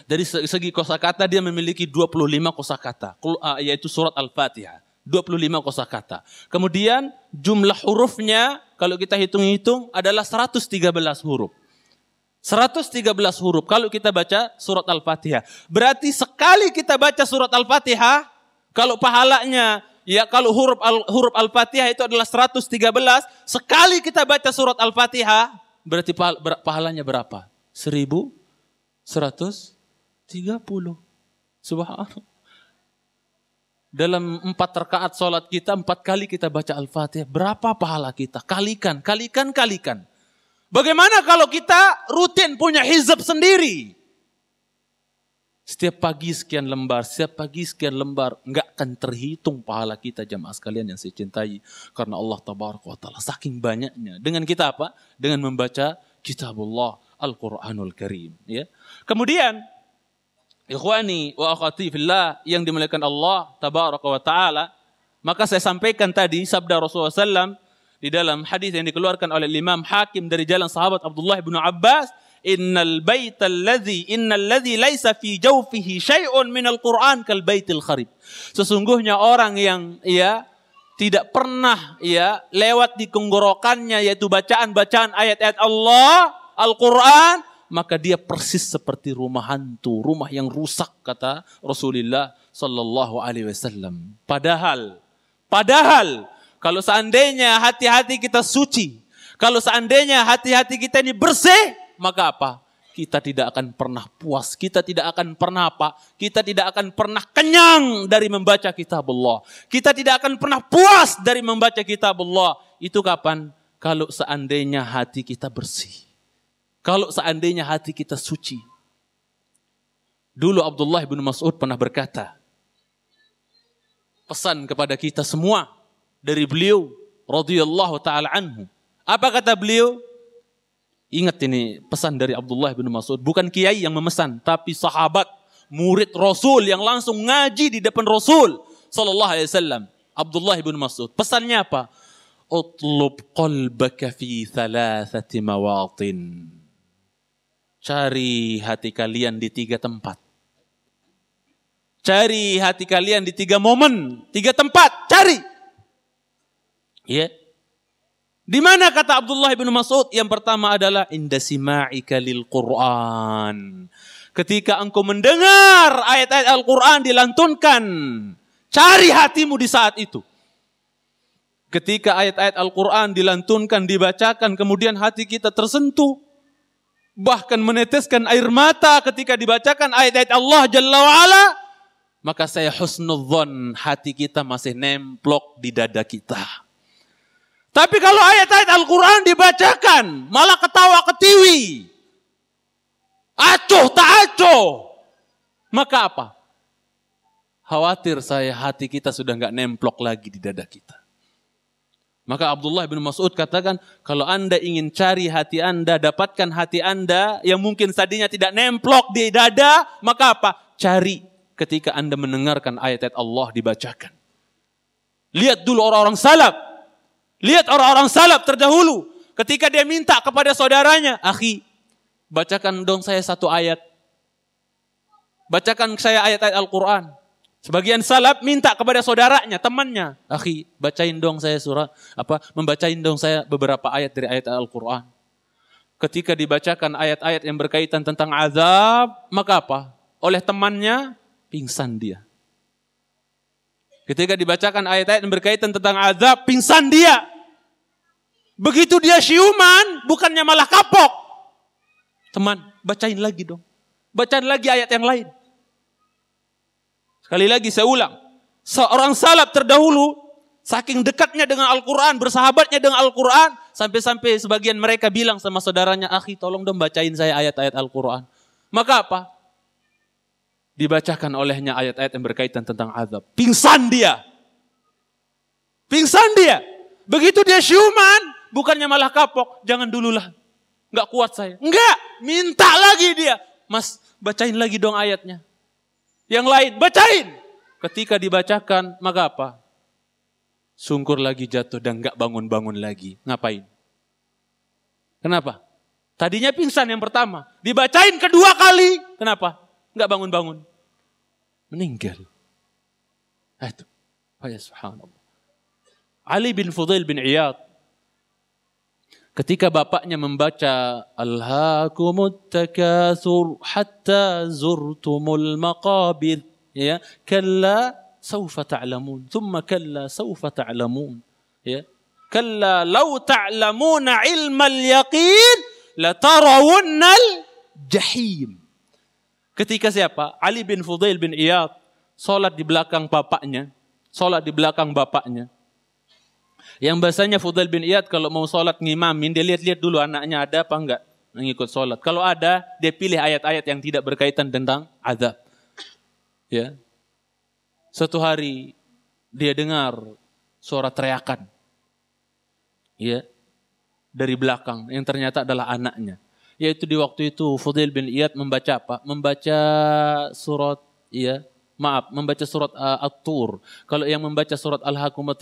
dari segi kosakata dia memiliki 25 kosakata, yaitu surat Al-Fatihah. 25 kosakata. Kemudian jumlah hurufnya kalau kita hitung-hitung adalah 113 huruf. 113 huruf kalau kita baca surat Al-Fatihah. Berarti sekali kita baca surat Al-Fatihah, kalau pahalanya, ya kalau huruf Al-Fatihah itu adalah 113, sekali kita baca surat Al-Fatihah, berarti pahalanya berapa? 1130. Subhanallah. Dalam 4 rakaat sholat kita, 4 kali kita baca Al-Fatihah. Berapa pahala kita? Kalikan. Bagaimana kalau kita rutin punya hizab sendiri? Setiap pagi sekian lembar, enggak akan terhitung pahala kita, jamaah sekalian yang saya cintai. Karena Allah Tabaraka wa Ta'ala saking banyaknya. Dengan kita apa? Dengan membaca kitabullah Al-Quranul Karim. Ya. Kemudian, ikhwani wa akhwati fillah yang dimuliakan Allah Tabaraka wa Ta'ala, maka saya sampaikan tadi sabda Rasulullah SAW di dalam hadis yang dikeluarkan oleh Imam Hakim dari jalan sahabat Abdullah bin Abbas, innal ladzi laisa fi jawfihi syai'un minal Qur'an kal baitil kharib. Sesungguhnya orang yang tidak pernah lewat di tenggorokannya yaitu bacaan-bacaan ayat-ayat Allah, Al-Quran, maka dia persis seperti rumah hantu, rumah yang rusak, kata Rasulullah sallallahu alaihi wasallam. Padahal kalau seandainya hati-hati kita suci, kalau seandainya hati-hati kita ini bersih, maka apa? Kita tidak akan pernah puas, kita tidak akan pernah apa? Kita tidak akan pernah kenyang dari membaca kitabullah. Kita tidak akan pernah puas dari membaca kitabullah. Itu kapan? Kalau seandainya hati kita bersih. Kalau seandainya hati kita suci. Dulu Abdullah bin Mas'ud pernah berkata, pesan kepada kita semua dari beliau radhiyallahu ta'ala anhu. Apa kata beliau? Ingat ini pesan dari Abdullah bin Mas'ud. Bukan kiai yang memesan, tapi sahabat, murid Rasul yang langsung ngaji di depan Rasul sallallahu alaihi wasallam. Abdullah bin Mas'ud. Pesannya apa? Utlub qalbaka fi thalathati mawatin. Cari hati kalian di 3 tempat. Cari hati kalian di 3 momen, 3 tempat, cari. Ya. Di mana kata Abdullah bin Mas'ud? Yang pertama adalah inda sima'ika lil Qur'an. Ketika engkau mendengar ayat-ayat Al-Quran dilantunkan, cari hatimu di saat itu. Ketika ayat-ayat Al-Quran dilantunkan, dibacakan, kemudian hati kita tersentuh, bahkan meneteskan air mata ketika dibacakan ayat-ayat Allah Jalla wa'ala, maka saya husnudzon hati kita masih nemplok di dada kita. Tapi kalau ayat-ayat Al-Quran dibacakan, malah ketawa ketiwi, acuh tak acuh, maka apa? Khawatir saya hati kita sudah enggak nemplok lagi di dada kita. Maka Abdullah bin Mas'ud katakan, kalau Anda ingin cari hati Anda, dapatkan hati Anda yang mungkin tadinya tidak nemplok di dada, maka apa? Cari ketika Anda mendengarkan ayat-ayat Allah dibacakan. Lihat dulu orang-orang salaf. Lihat orang-orang salaf terdahulu. Ketika dia minta kepada saudaranya, akhi, bacakan dong saya 1 ayat. Bacakan saya ayat-ayat Al-Quran. Sebagian salaf minta kepada saudaranya, temannya, akhi, bacain dong saya membacain dong saya beberapa ayat dari ayat Al-Quran. Ketika dibacakan ayat-ayat yang berkaitan tentang azab, maka apa? Oleh temannya, pingsan dia. Ketika dibacakan ayat-ayat yang berkaitan tentang azab, pingsan dia. Begitu dia siuman, bukannya malah kapok. Teman, bacain lagi dong. Bacain lagi ayat yang lain. Sekali lagi saya ulang, seorang salaf terdahulu, saking dekatnya dengan Al-Quran, bersahabatnya dengan Al-Quran, sampai-sampai sebagian mereka bilang sama saudaranya, akhi tolong dong bacain saya ayat-ayat Al-Quran. Maka apa? Dibacakan olehnya ayat-ayat yang berkaitan tentang azab. Pingsan dia. Begitu dia siuman, bukannya malah kapok, jangan dululah, gak kuat saya. Enggak, minta lagi dia. Mas, bacain lagi dong ayatnya. Yang lain, bacain. Ketika dibacakan, maka apa? Sungkur lagi jatuh dan gak bangun-bangun lagi. Ngapain? Kenapa? Tadinya pingsan yang pertama. Dibacain kedua kali. Kenapa? Enggak bangun-bangun. Meninggal. Itu. Ya subhanallah. Ali bin Fudail bin Iyad. Ketika bapaknya membaca Alhaakumut takatsur hatta zurtumul maqabir. Ya. Kalla sawfa ta'lamun. Thumma kalla sawfa ta'lamun. Ya. Kalla law ta'lamuna ilmal yaqin latarawunnal jahim. Ketika siapa? Ali bin Fudail bin Iyad salat di belakang bapaknya, Yang biasanya Fudail bin Iyad kalau mau salat ngimamin, dia lihat-lihat dulu anaknya ada apa enggak mengikut salat. Kalau ada, dia pilih ayat-ayat yang tidak berkaitan tentang azab. Ya. Suatu hari dia dengar suara teriakan. Ya. Dari belakang yang ternyata adalah anaknya. Yaitu di waktu itu Fudail bin Iyad membaca apa? Membaca surat At-Tur. Kalau yang membaca surat Al-Hakumut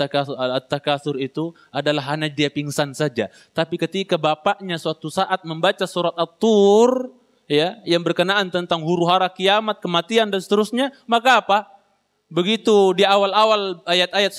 Takatsur itu adalah hanya dia pingsan saja. Tapi ketika bapaknya suatu saat membaca surat At-Tur, ya, yang berkenaan tentang huru-hara kiamat, kematian dan seterusnya, maka apa? Begitu di awal-awal ayat-ayat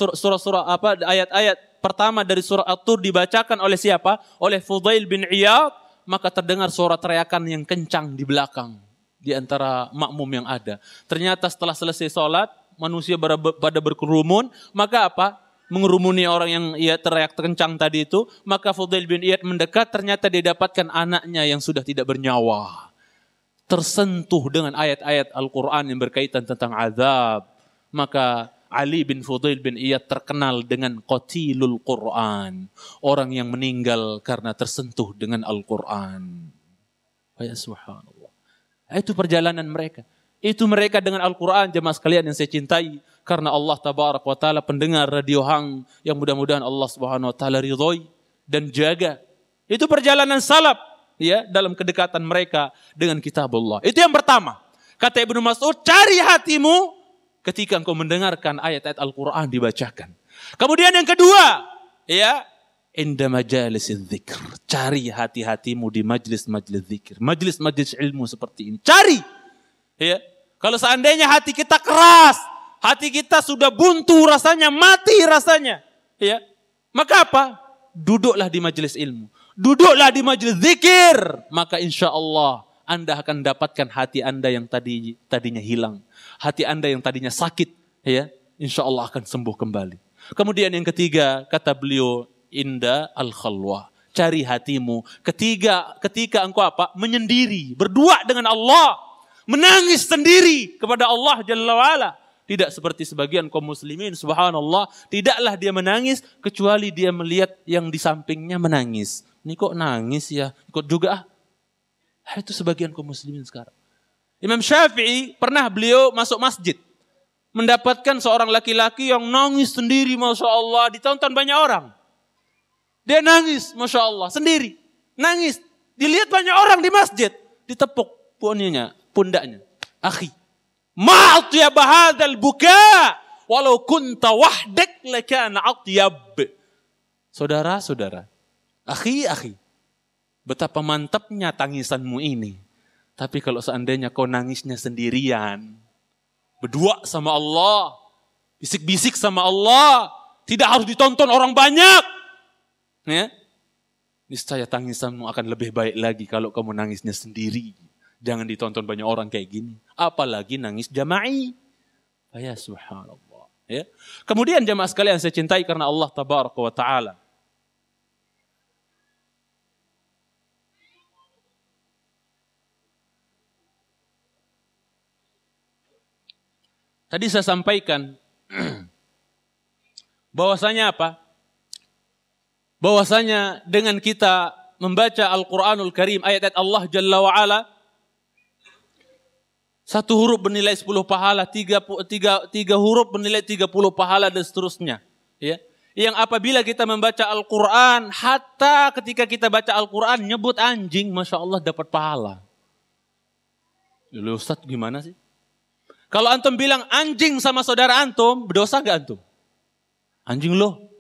ayat-ayat pertama dari surah At-Tur dibacakan oleh siapa? Oleh Fudail bin Iyad, maka terdengar suara teriakan yang kencang di belakang di antara makmum yang ada. Ternyata setelah selesai sholat, manusia pada berkerumun, maka apa? Mengerumuni orang yang ia teriak kencang tadi itu, maka Fudail bin Iyad mendekat, ternyata dia dapatkan anaknya yang sudah tidak bernyawa. Tersentuh dengan ayat-ayat Al-Quran yang berkaitan tentang azab. Maka Ali bin Fudail bin Iyad terkenal dengan qatilul Quran. Orang yang meninggal karena tersentuh dengan Al-Quran. Ya subhanallah. Itu perjalanan mereka. Itu mereka dengan Al-Quran, jemaah sekalian yang saya cintai. Karena Allah tabarak wa ta'ala pendengar radio Hang yang mudah-mudahan Allah subhanahu wa ta'ala ridhoi dan jaga. Itu perjalanan salaf, ya, dalam kedekatan mereka dengan kitab Allah. Itu yang pertama. Kata Ibnu Mas'ud, cari hatimu ketika engkau mendengarkan ayat-ayat Al-Quran dibacakan. Kemudian yang kedua, ya, inda majalisil dzikr. Cari hati-hatimu di majlis-majlis zikir. Majlis-majlis ilmu seperti ini. Cari. Ya. Kalau seandainya hati kita keras, hati kita sudah buntu rasanya, mati rasanya. Ya. Maka apa? Duduklah di majlis ilmu. Duduklah di majlis zikir. Maka insya Allah Anda akan dapatkan hati Anda yang tadinya hilang. Hati Anda yang tadinya sakit, ya, insya Allah akan sembuh kembali. Kemudian yang ketiga, kata beliau, inda al-khalwah. Cari hatimu ketika engkau apa? Menyendiri, berdua dengan Allah. Menangis sendiri kepada Allah Jalla wa'ala. Tidak seperti sebagian kaum muslimin, subhanallah. Tidaklah dia menangis, kecuali dia melihat yang di sampingnya menangis. Ini kok nangis ya? Ikut juga ah. Itu sebagian kaum muslimin sekarang. Imam Syafi'i pernah beliau masuk masjid. Mendapatkan seorang laki-laki yang nangis sendiri, Masya Allah. Ditonton banyak orang. Dia nangis, Masya Allah, sendiri. Nangis. Dilihat banyak orang di masjid. Ditepuk pundaknya. Akhi, ma'atyab hadzal buka. Walau kunta wahdak lakana atyab. Saudara-saudara. Akhi. Betapa mantapnya tangisanmu ini. Tapi kalau seandainya kau nangisnya sendirian, berdua sama Allah, bisik-bisik sama Allah, tidak harus ditonton orang banyak, ya, niscaya tangisanmu akan lebih baik lagi kalau kamu nangisnya sendiri. Jangan ditonton banyak orang kayak gini. Apalagi nangis jama'i. Ya subhanallah. Ya. Kemudian jamaah sekalian saya cintai karena Allah tabaraka wa ta'ala. Tadi saya sampaikan bahwasanya apa? Bahwasanya dengan kita membaca Al-Quranul Karim, ayat-ayat Allah Jalla wa'ala, satu huruf bernilai 10 pahala, tiga huruf bernilai 30 pahala dan seterusnya. Ya. Yang apabila kita membaca Al-Quran, hatta ketika kita baca Al-Quran nyebut anjing, Masya Allah dapat pahala. Lalu Ustaz gimana sih? Kalau antum bilang anjing sama saudara antum, berdosa gak antum? Anjing loh.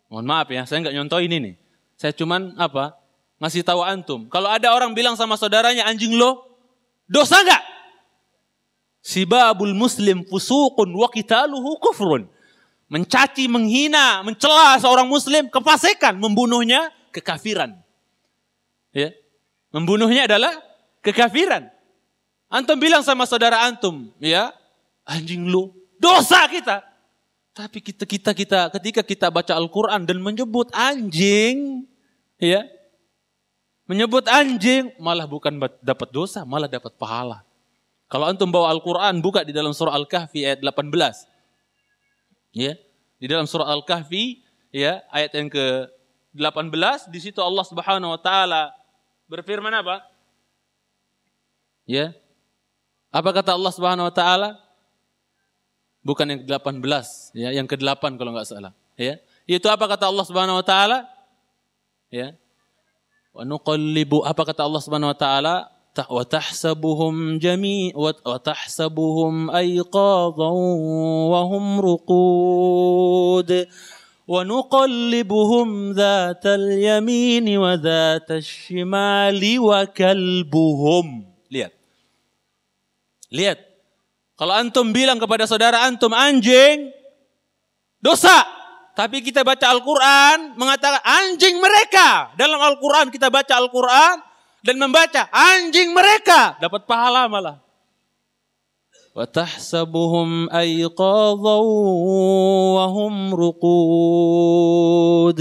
Mohon maaf ya, saya gak nyontohin ini. Saya cuman ngasih tahu antum. Kalau ada orang bilang sama saudaranya anjing lo, dosa enggak? Sibabul muslim fusuqun wa qitaluhu kufrun. Mencaci, menghina, mencela seorang muslim kefasikan, membunuhnya kekafiran. Ya. Membunuhnya adalah kekafiran. Antum bilang sama saudara antum, ya, anjing lo, dosa kita. Tapi ketika kita baca Al-Quran dan menyebut anjing, ya, menyebut anjing, malah bukan dapat dosa, malah dapat pahala. Kalau antum bawa Al-Quran, buka di dalam surah Al-Kahfi ayat 18. Ya, di dalam surah Al-Kahfi, ya, ayat yang ke-18, di situ Allah Subhanahu wa taala berfirman apa? Ya. Apa kata Allah Subhanahu wa taala? Bukan yang ke-18, ya, yang ke-8 kalau enggak salah, ya. Itu apa kata Allah Subhanahu wa taala? Ya. Wa nuqallibu, apa kata Allah Subhanahu wa taala? Wa tahsabuhum wa tahsabuhum ayqadhan wa hum ruqud wa nuqallibuhum dhatal yamin wa dhatal shimali wa kalbuhum. Lihat. Kalau antum bilang kepada saudara antum anjing, dosa. Tapi kita baca Al-Quran mengatakan anjing mereka. Dalam Al-Quran kita baca Al-Quran dan membaca anjing mereka, dapat pahala malah. Wa tahsabuhum ayqadhan wa hum ruqud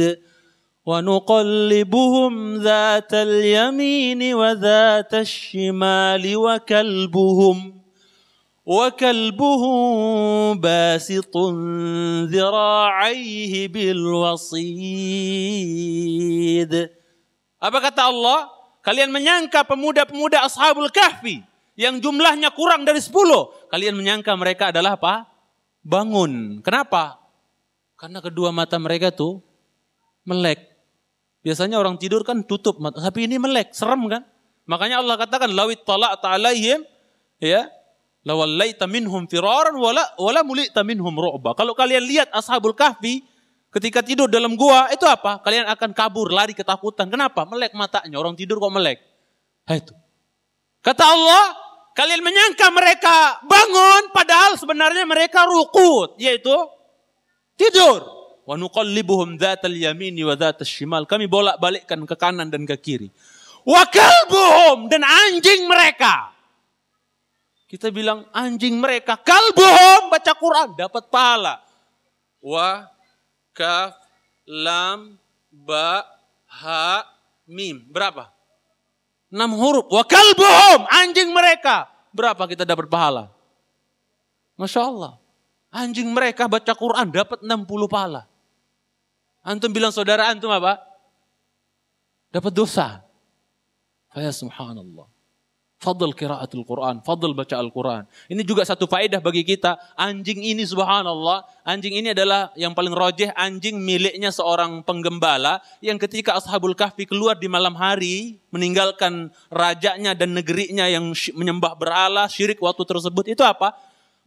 wa nuqallibuhum dhatal yamin wa dhatal shimali wa kalbuhum basitun dhira'aihi bil wasid. Apa kata Allah? Kalian menyangka pemuda-pemuda Ashabul Kahfi yang jumlahnya kurang dari 10. Kalian menyangka mereka adalah apa? Bangun. Kenapa? Karena kedua mata mereka tuh melek. Biasanya orang tidur kan tutup mata. Tapi ini melek. Serem kan? Makanya Allah katakan, lawit tala'ta alaihim, ya, lawallaita minhum firaran wala mulita minhum ru'ba. Kalau kalian lihat Ashabul Kahfi, ketika tidur dalam gua, itu apa? Kalian akan kabur, lari ketakutan. Kenapa? Melek matanya. Orang tidur kok melek. Itu. Kata Allah, kalian menyangka mereka bangun, padahal sebenarnya mereka ruqud, yaitu tidur. Wa nuqallibuhum dhatal yamini wa dhatal shimal. Kami bolak-balikkan ke kanan dan ke kiri. Wa kalbuhum, dan anjing mereka. Kita bilang anjing mereka. Kalbuhum, baca Quran, dapat pahala. Wa Kaf, Lam, Ba, Ha, Mim. Berapa? 6 huruf. Wa kalbuhum, anjing mereka. Berapa kita dapat pahala? Masya Allah. Anjing mereka baca Quran dapat 60 pahala. Antum bilang saudara antum apa? Dapat dosa. Ya subhanallah. Fadl qiraatul Quran, fadl baca Al-Quran. Ini juga satu faedah bagi kita. Anjing ini subhanallah, anjing ini adalah yang paling rojeh, anjing miliknya seorang penggembala yang ketika Ashabul Kahfi keluar di malam hari, meninggalkan rajanya dan negerinya yang menyembah berhala, syirik waktu tersebut. Itu apa?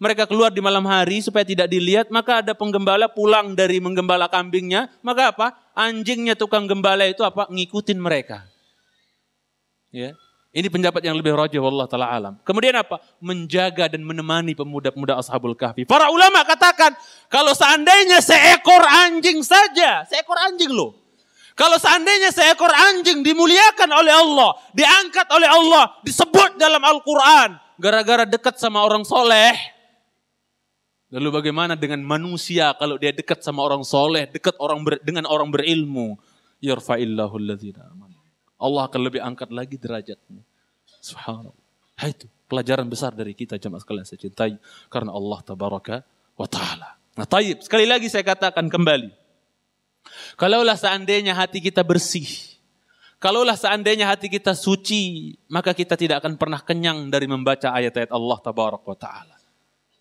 Mereka keluar di malam hari supaya tidak dilihat, maka ada penggembala pulang dari menggembala kambingnya, maka apa? Anjingnya tukang gembala itu apa? Ngikutin mereka. Ya. Ini pendapat yang lebih rajih wallahu taala alam. Kemudian apa? Menjaga dan menemani pemuda-pemuda Ashabul Kahfi. Para ulama katakan, kalau seandainya seekor anjing saja, seekor anjing loh. Kalau seandainya seekor anjing dimuliakan oleh Allah, diangkat oleh Allah, disebut dalam Al-Quran, gara-gara dekat sama orang soleh. Lalu bagaimana dengan manusia kalau dia dekat sama orang soleh, dekat dengan orang berilmu? Yarfa'illahu alladzina amanu. Allah akan lebih angkat lagi derajatnya. Subhanallah. Itu pelajaran besar dari kita jemaah sekalian saya cintai. Karena Allah tabaraka wa ta'ala. Nah taib, sekali lagi saya katakan kembali. Kalaulah seandainya hati kita bersih. Kalaulah seandainya hati kita suci. Maka kita tidak akan pernah kenyang dari membaca ayat-ayat Allah tabaraka wa ta'ala.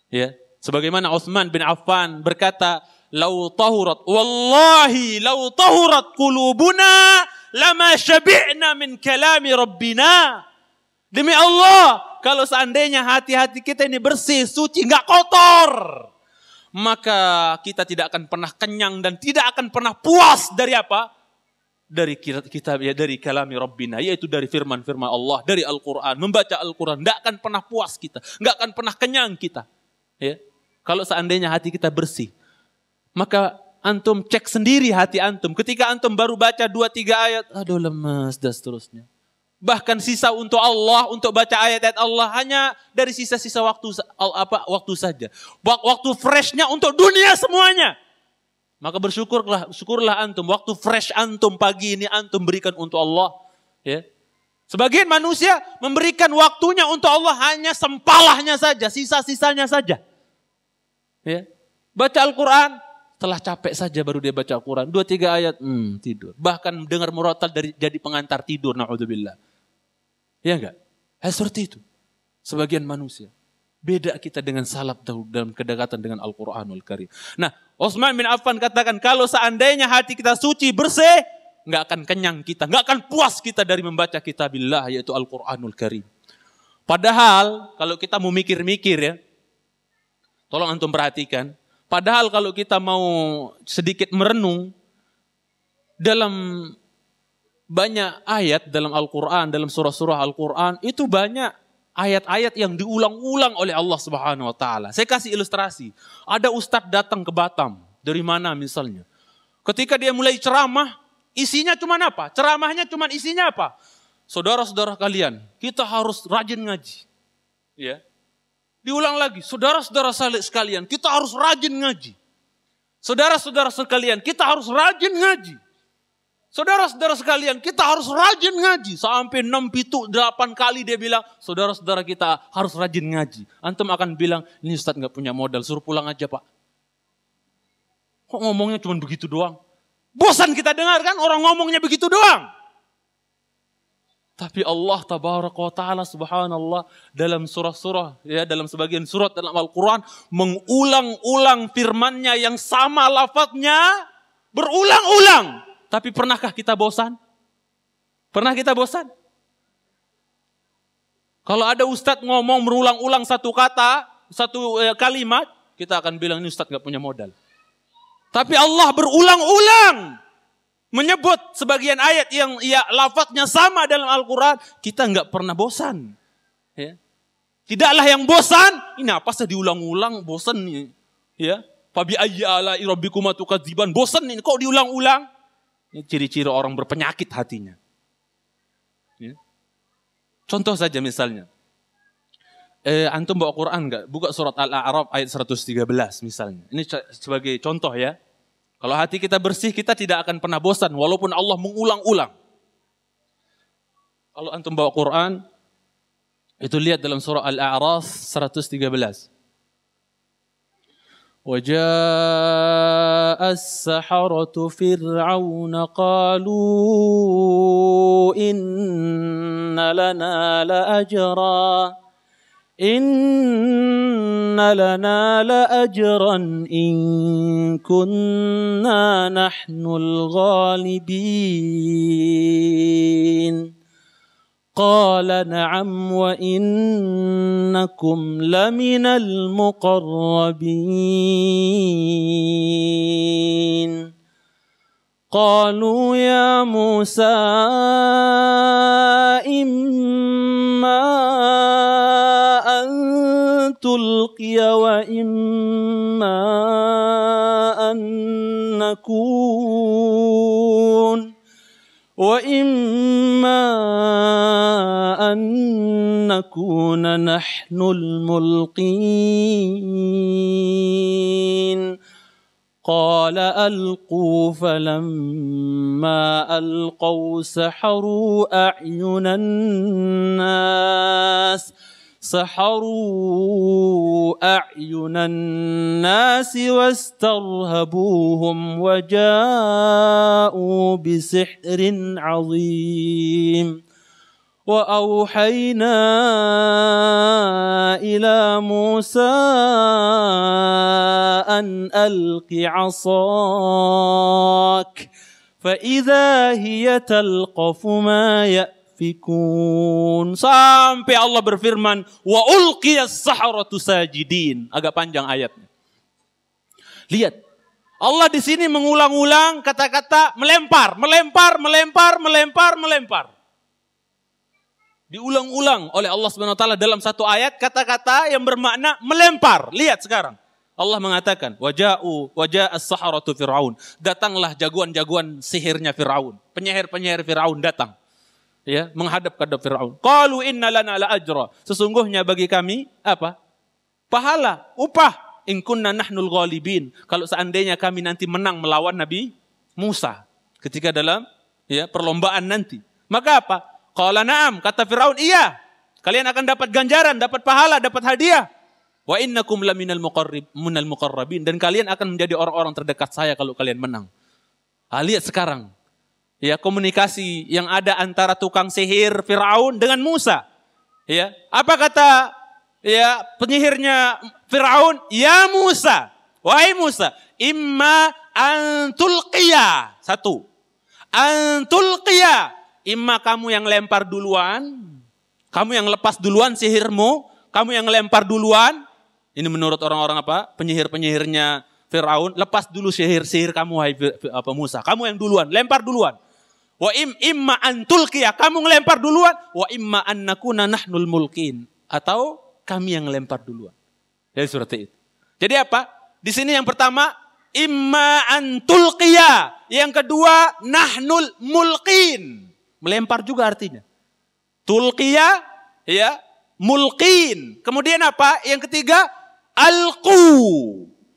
Ya. Sebagaimana Utsman bin Affan berkata, "Lau tahurat, wallahi lau tahurat qulubuna lama syabi'na min kalami rabbina." Demi Allah, kalau seandainya hati-hati kita ini bersih, suci, enggak kotor, maka kita tidak akan pernah kenyang dan tidak akan pernah puas dari apa? dari kitab ya, dari kalami Rabbina, yaitu dari firman-firman Allah, dari Al-Quran. Membaca Al-Quran, tidak akan pernah puas kita, tidak akan pernah kenyang kita. Ya. Kalau seandainya hati kita bersih, maka antum cek sendiri hati antum. Ketika antum baru baca 2-3 ayat, aduh lemas dan seterusnya. Bahkan sisa untuk Allah, untuk baca ayat-ayat Allah hanya dari sisa-sisa waktu saja. Waktu freshnya untuk dunia semuanya. Maka syukurlah antum. Waktu fresh antum pagi ini antum berikan untuk Allah. Ya. Sebagian manusia memberikan waktunya untuk Allah hanya sempalahnya saja. Sisa-sisanya saja. Ya. Baca Al-Quran. Setelah capek saja baru dia baca Al-Quran. 2-3 ayat. Tidur. Bahkan dengar murotal jadi pengantar tidur. Na'udzubillah. Ya enggak? Seperti itu. Sebagian manusia. Beda kita dengan salaf dalam kedekatan dengan Al-Quranul Karim. Nah, Utsman bin Affan katakan, kalau seandainya hati kita suci, bersih, nggak akan kenyang kita, nggak akan puas kita dari membaca kitabillah, yaitu Al-Quranul Karim. Padahal, kalau kita mau mikir-mikir ya, tolong antum perhatikan, padahal kalau kita mau sedikit merenung, dalam banyak ayat dalam Al-Quran, dalam surah-surah Al-Quran, itu banyak ayat-ayat yang diulang-ulang oleh Allah Subhanahu wa taala. Saya kasih ilustrasi. Ada ustadz datang ke Batam. Dari mana misalnya? Ketika dia mulai ceramah, isinya cuma apa? Ceramahnya cuma isinya apa? Saudara-saudara kalian, kita harus rajin ngaji. Ya. Diulang lagi, saudara-saudara sekalian, kita harus rajin ngaji. Saudara-saudara sekalian, kita harus rajin ngaji. Saudara-saudara sekalian, kita harus rajin ngaji. Sampai 6-8 kali dia bilang, saudara-saudara kita harus rajin ngaji. Antum akan bilang, ini Ustadz gak punya modal, suruh pulang aja Pak. Kok ngomongnya cuma begitu doang? Bosan kita dengar kan orang ngomongnya begitu doang. Tapi Allah tabaraka wa ta'ala subhanallah dalam surah-surah, ya, dalam sebagian surat dalam Al-Quran, mengulang-ulang firmannya yang sama lafadznya, berulang-ulang. Tapi pernahkah kita bosan? Pernah kita bosan? Kalau ada ustadz ngomong berulang-ulang satu kata, satu kalimat, kita akan bilang ini ustadz gak punya modal. Tapi Allah berulang-ulang menyebut sebagian ayat yang lafadznya sama dalam Al-Quran, kita gak pernah bosan. Ya. Tidaklah yang bosan, ini apa sih diulang-ulang, bosan nih. Ya. Fabi ayyi ala'i rabbikuma tukadziban, bosan ini kok diulang-ulang. Ini ciri-ciri orang berpenyakit hatinya. Ya. Contoh saja misalnya. Antum bawa Quran enggak? Buka surat Al-A'raf ayat 113 misalnya. Ini sebagai contoh ya. Kalau hati kita bersih, kita tidak akan pernah bosan. Walaupun Allah mengulang-ulang. Kalau antum bawa Quran, itu lihat dalam surah Al-A'raf 113. وَجَاءَ السَّحَرَةُ فِرْعَوْنَ قَالُوا إِنَّ لَنَا لَأَجْرًا إِن كُنَّا نَحْنُ الْغَالِبِينَ قال نعم وإنكم لمن المقربين قالوا يا موسى إما أن تلقي وإما أن نكون نحن الملقين قال ألقوا فلما ألقوا سحروا أعين الناس واسترهبوهم وجاءوا بسحر عظيم وأوحينا إلى موسى أن ألق عصاك فإذا هي تلقف ما يأفكون. Sampai Allah berfirman, wa ulqiyas saharatu sajidin. Agak panjang ayatnya. Lihat, Allah di sini mengulang-ulang kata-kata melempar. Diulang-ulang oleh Allah Subhanahu wa taala dalam satu ayat kata-kata yang bermakna melempar. Lihat sekarang. Allah mengatakan, waja'as saharatu Fir'aun. Datanglah jagoan-jagoan sihirnya Fir'aun. Penyihir-penyihir Fir'aun datang. Ya, menghadap kepada Fir'aun. Qalu inna lana la ajra. Sesungguhnya bagi kami apa? Pahala, upah. In kunna nahnul ghalibin. Kalau seandainya kami nanti menang melawan Nabi Musa ketika dalam perlombaan nanti. Maka apa? Qala na'am, kata Fir'aun, iya. Kalian akan dapat ganjaran, dapat pahala, dapat hadiah. Wa innakum laminal muqarrabin, dan kalian akan menjadi orang-orang terdekat saya kalau kalian menang. Lihat sekarang. Ya, komunikasi yang ada antara tukang sihir Fir'aun dengan Musa. Ya, apa kata penyihirnya Fir'aun? Ya Musa, wahai Musa, imma antulqiya. Satu. Antulqiya. Imma kamu yang lempar duluan, kamu yang lepas duluan sihirmu, kamu yang lempar duluan. Ini menurut orang-orang penyihir-penyihirnya Fir'aun, lepas dulu sihir kamu wahai Musa. Kamu yang duluan, lempar duluan. Wa imma antulqiya, kamu ngelempar duluan, wa imma annakuna nahnul mulkin, atau kami yang lempar duluan. Jadi seperti itu. Jadi apa? Di sini yang pertama imma antulqiya, yang kedua nahnul mulkin. Melempar juga artinya. Tulqiya, mulkin. Kemudian apa? Yang ketiga, alqu.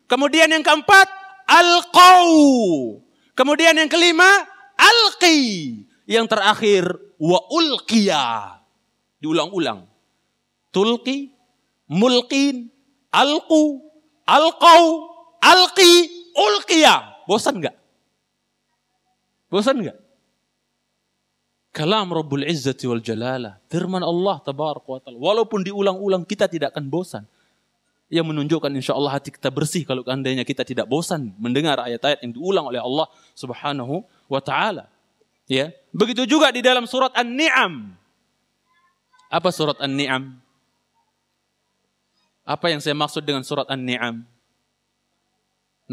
Kemudian yang keempat, alqau. Kemudian yang kelima, alqi. Yang terakhir, wa ulqiya. Diulang-ulang. Tulqi, mulkin, alqu, alqau, alqi, ulqiya. Bosan enggak? Bosan enggak? Kalam Rabbul Izzati wal Jalalah. Firman Allah Tabaraka wa Ta'ala. Walaupun diulang-ulang kita tidak akan bosan. Yang menunjukkan insya Allah hati kita bersih kalau seandainya kita tidak bosan mendengar ayat-ayat yang diulang oleh Allah Subhanahu wa Ta'ala. Ya. Begitu juga di dalam surat An-Ni'am. Apa surat An-Ni'am? Apa yang saya maksud dengan surat An-Ni'am?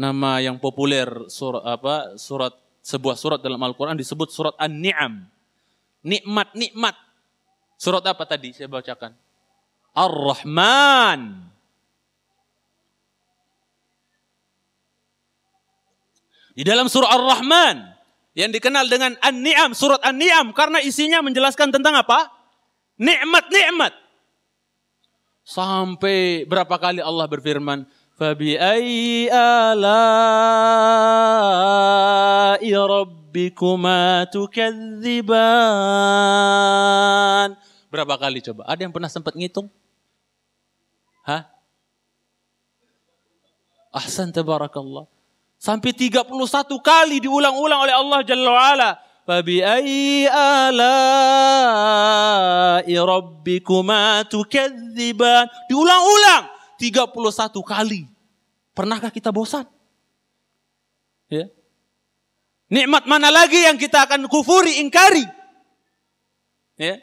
Nama yang populer sebuah surat dalam Al-Quran disebut surat An-Ni'am. Nikmat. Surat apa tadi saya bacakan? Ar-Rahman. Di dalam surah Ar-Rahman yang dikenal dengan An-Ni'am, surat An-Ni'am, karena isinya menjelaskan tentang apa? Nikmat. Sampai berapa kali Allah berfirman, Fabi ayyi ala'i rabbikuma tukadziban. Berapa kali coba? Ada yang pernah sempat ngitung? Hah? Ahsan tabarakallah. Sampai 31 kali diulang-ulang oleh Allah Jalla wa'ala. Fabi ayyi ala'i rabbikuma tukadziban. Diulang-ulang 31 kali. Pernahkah kita bosan? Ya. Nikmat mana lagi yang kita akan kufuri, ingkari? Ya.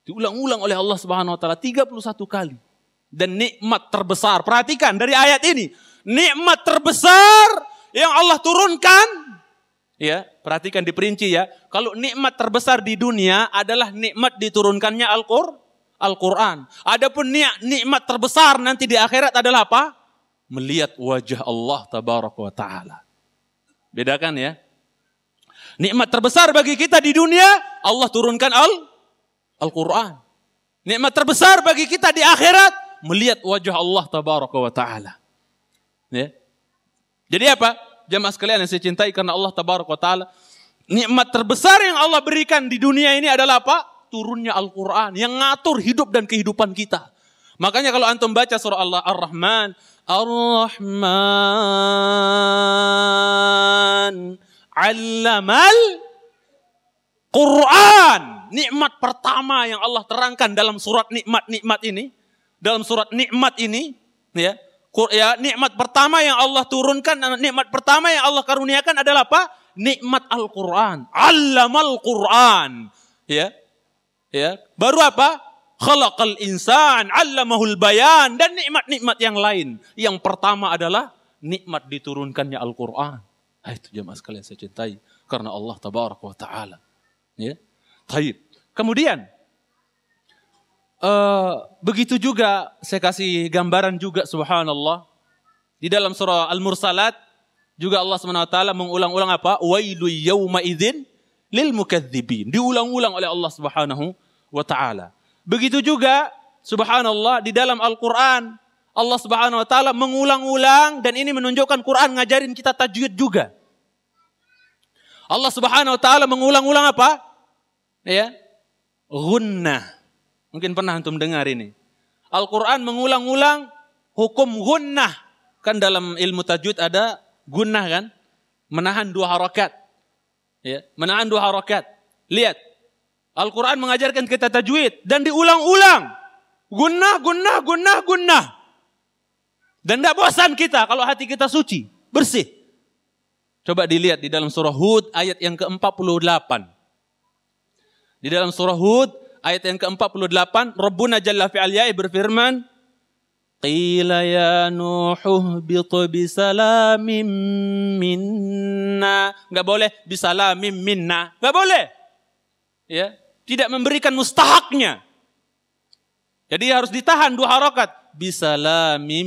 Diulang-ulang oleh Allah Subhanahu wa Ta'ala 31 kali. Dan nikmat terbesar, perhatikan dari ayat ini, nikmat terbesar yang Allah turunkan. Ya, perhatikan diperinci ya. Kalau nikmat terbesar di dunia adalah nikmat diturunkannya Al-Quran. Adapun nikmat terbesar nanti di akhirat adalah apa? Melihat wajah Allah Tabaraka wa Ta'ala. Bedakan ya. Nikmat terbesar bagi kita di dunia, Allah turunkan Al-Quran. Nikmat terbesar bagi kita di akhirat, melihat wajah Allah Tabaraka wa Ta'ala. Ya. Jadi apa? Jamaah sekalian yang saya cintai karena Allah Tabaraka wa Ta'ala, nikmat terbesar yang Allah berikan di dunia ini adalah apa? Turunnya Al-Quran yang ngatur hidup dan kehidupan kita. Makanya kalau antum baca surah Allah Ar-Rahman, Ar-Rahman, Allamal Quran. Nikmat pertama yang Allah terangkan dalam surat nikmat-nikmat ini, dalam surat nikmat ini, ya, nikmat pertama yang Allah turunkan, nikmat pertama yang Allah karuniakan adalah apa? Nikmat Al-Quran. Allamal Quran. Ya. Ya. Baru apa? Khalaqal insan, allamahul bayan, dan nikmat-nikmat yang lain. Yang pertama adalah nikmat diturunkannya Al-Quran. Itu jemaah sekalian saya cintai. Karena Allah tabaraka wa ta'ala. Ya. Baik. Kemudian, begitu juga saya kasih gambaran juga subhanallah. Di dalam surah Al-Mursalat, juga Allah SWT mengulang-ulang apa? Wailu yawma idzin lil mukadzibin. Diulang-ulang oleh Allah Subhanahu wa taala. Begitu juga subhanallah di dalam Al-Qur'an Allah Subhanahu wa taala mengulang-ulang, dan ini menunjukkan Quran ngajarin kita tajwid juga. Allah Subhanahu wa taala mengulang-ulang apa? Ya. Gunnah. Mungkin pernah antum dengar ini. Al-Qur'an mengulang-ulang hukum gunnah. Kan dalam ilmu tajwid ada gunnah kan? Menahan 2 harakat. Ya, menahan 2 harakat. Lihat. Al-Quran mengajarkan kita tajwid. Dan diulang-ulang. Gunnah, gunnah, gunnah, gunnah. Dan tidak bosan kita kalau hati kita suci. Bersih. Coba dilihat di dalam surah Hud ayat yang ke-48. Di dalam surah Hud ayat yang ke-48. Rabbuna Jalla fi'aliyai berfirman. Qila ya Nuh bitu bisalamin minna. Enggak boleh bisalamin minna. Enggak boleh. Ya, tidak memberikan mustahaknya. Jadi harus ditahan 2 harakat. Bisalamin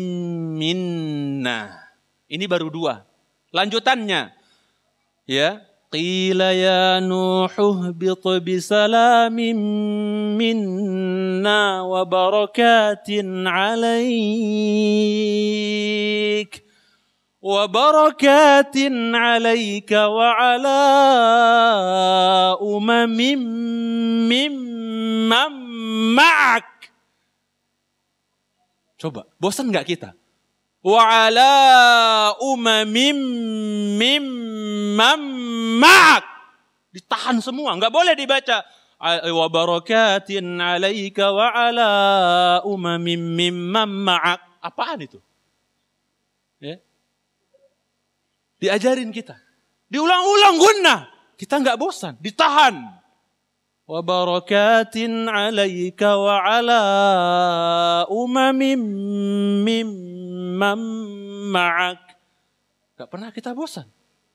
minna. Ini baru 2. Lanjutannya. Ya. Qila ya Nuh bitu bisalamin minna wa barakatin alaik wa barakatin alaika wa ala umamin mimman ma'ak. Coba, bosan enggak kita? Wa ala umamin mimman ma'ak. Ditahan semua, enggak boleh dibaca. Wa barakatin alaika wa ala umamin mimman ma'ak. Apaan itu? Ya. Diajarin kita. Diulang-ulang gunnah. Kita enggak bosan, ditahan. Wa barakatin alaika wa ala umamin mimman ma'ak. Enggak pernah kita bosan.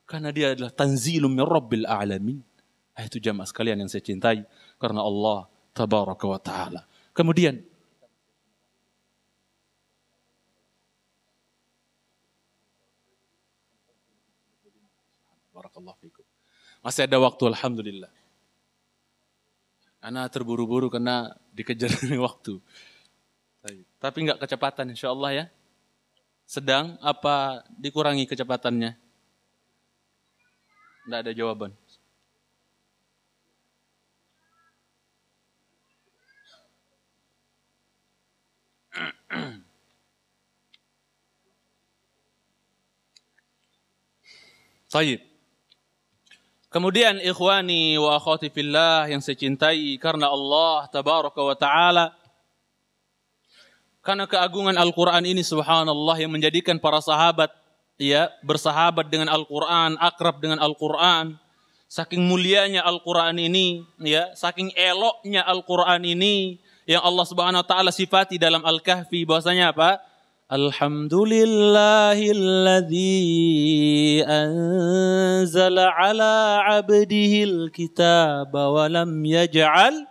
Karena dia adalah tanzilum min rabbil a'lamin. Itu jamaah sekalian yang saya cintai. Karena Allah tabaraka wa ta'ala. Kemudian. Barakallahu fikum. Masih ada waktu alhamdulillah. Ana terburu-buru karena dikejar waktu. Tapi enggak kecepatan insyaallah ya. Sedang apa dikurangi kecepatannya? Tidak ada jawaban. Baik. Kemudian ikhwani wa akhwati fillah yang saya cintai karena Allah tabaraka wa taala. Karena keagungan Al-Quran ini subhanallah yang menjadikan para sahabat ya bersahabat dengan Al-Quran, akrab dengan Al-Quran. Saking mulianya Al-Quran ini, ya, saking eloknya Al-Quran ini yang Allah Subhanahu wa taala sifati dalam Al-Kahfi bahwasanya apa? Alhamdulillahilladzi anzala ala 'abdihil kitaba wa lam yaj'al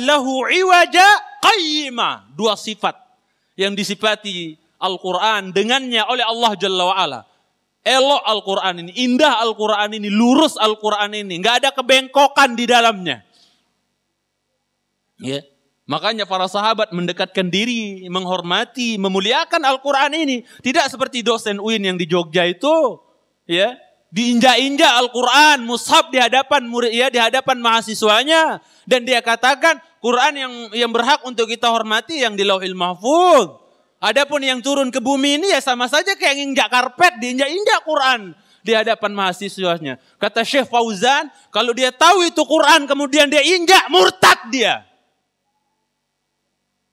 lahu 'iwaja qayyima. 2 sifat yang disifati Al-Quran dengannya oleh Allah Jalla wa'ala. Elok Al-Quran ini, indah Al-Quran ini, lurus Al-Quran ini. Nggak ada kebengkokan di dalamnya. Ya. Makanya para sahabat mendekatkan diri, menghormati, memuliakan Al-Quran ini. Tidak seperti dosen UIN yang di Jogja itu. Ya. Diinjak-injak Al-Quran, mushaf di hadapan murid, ya, di hadapan mahasiswanya. Dan dia katakan, Quran yang berhak untuk kita hormati yang di Lauhil Mahfuz. Adapun yang turun ke bumi ini ya sama saja kayak nginjak karpet, diinjak-injak Quran di hadapan mahasiswanya. Kata Syekh Fauzan, kalau dia tahu itu Quran kemudian dia injak, murtad dia.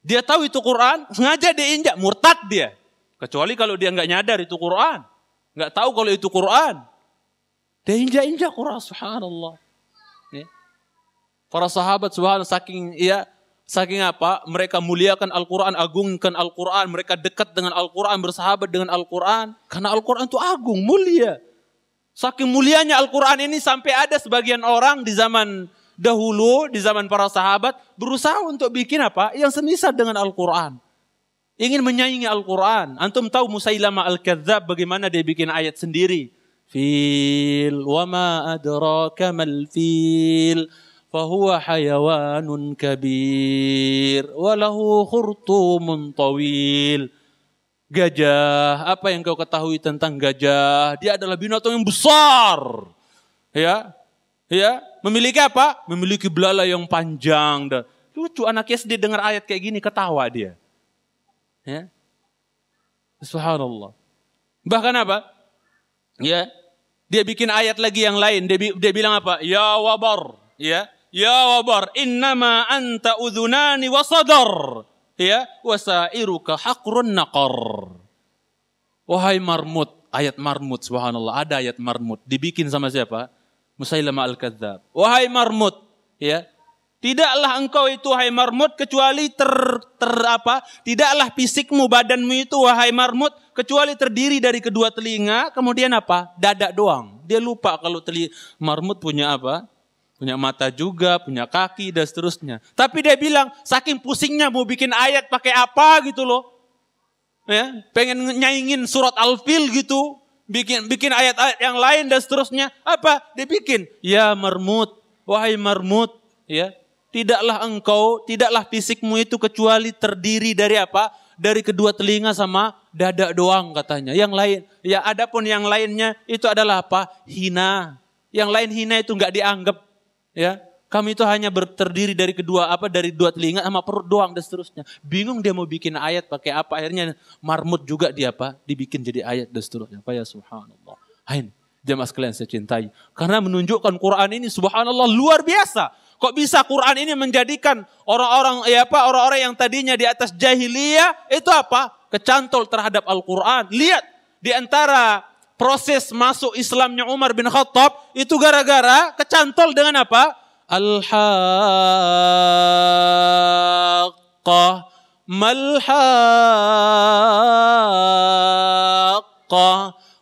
Dia tahu itu Quran, sengaja dia injak, murtad dia. Kecuali kalau dia nggak nyadar itu Quran, nggak tahu kalau itu Quran, dia injak-injak Quran, subhanallah. Ya. Para sahabat subhanallah saking ya Saking apa? Mereka muliakan Al-Quran, agungkan Al-Quran. Mereka dekat dengan Al-Quran, bersahabat dengan Al-Quran. Karena Al-Quran itu agung, mulia. Saking mulianya Al-Quran ini sampai ada sebagian orang di zaman dahulu, di zaman para sahabat, berusaha untuk bikin apa? Yang semisal dengan Al-Quran. Ingin menyaingi Al-Quran. Antum tahu Musailamah Al-Kadzab bagaimana dia bikin ayat sendiri. Fil, wa ma adraka mal fil. Fahuwa hayawanun kabir walahu khurtumun tawil. Gajah, apa yang kau ketahui tentang gajah? Dia adalah binatang yang besar. Ya. Memiliki apa? Memiliki belalai yang panjang. Lucu anak SD dengar ayat kayak gini ketawa dia. Ya. Subhanallah. Bahkan apa? Ya. Dia bikin ayat lagi yang lain. Dia bilang apa? Ya wabar. Ya wabar, innama anta udhunani wasadar. Ya, wasairuka hakrun naqar. Wahai marmut, ayat marmut, subhanallah, ada ayat marmut. Dibikin sama siapa? Musailamah Al-Kadzab. Wahai marmut, ya, tidaklah engkau itu, wahai marmut, kecuali tidaklah fisikmu, badanmu itu, wahai marmut, kecuali terdiri dari kedua telinga, kemudian apa? Dada doang. Dia lupa kalau marmut punya apa? Punya mata juga, punya kaki dan seterusnya. Tapi dia bilang, saking pusingnya mau bikin ayat pakai apa gitu loh. Ya, pengen nyaingin surat Al-Fil gitu. Bikin ayat-ayat yang lain dan seterusnya. Apa? Dia bikin, ya marmut, wahai marmut. Ya, tidaklah fisikmu itu kecuali terdiri dari apa? Dari kedua telinga sama dada doang katanya. Yang lain, ya adapun yang lainnya itu adalah apa? Hina. Yang lain hina itu enggak dianggap. Ya, kami itu hanya terdiri dari dari dua telinga sama perut doang dan seterusnya. Bingung dia mau bikin ayat pakai apa, akhirnya marmut juga dibikin jadi ayat dan seterusnya. Ya subhanallah. Hai, jemaah sekalian saya cintai. Karena menunjukkan Quran ini subhanallah luar biasa. Kok bisa Quran ini menjadikan orang-orang yang tadinya di atas jahiliyah itu apa? Kecantol terhadap Al-Quran. Lihat di antara proses masuk Islamnya Umar bin Khattab itu gara-gara kecantol dengan apa? Al-Haqqah mal-Haqqah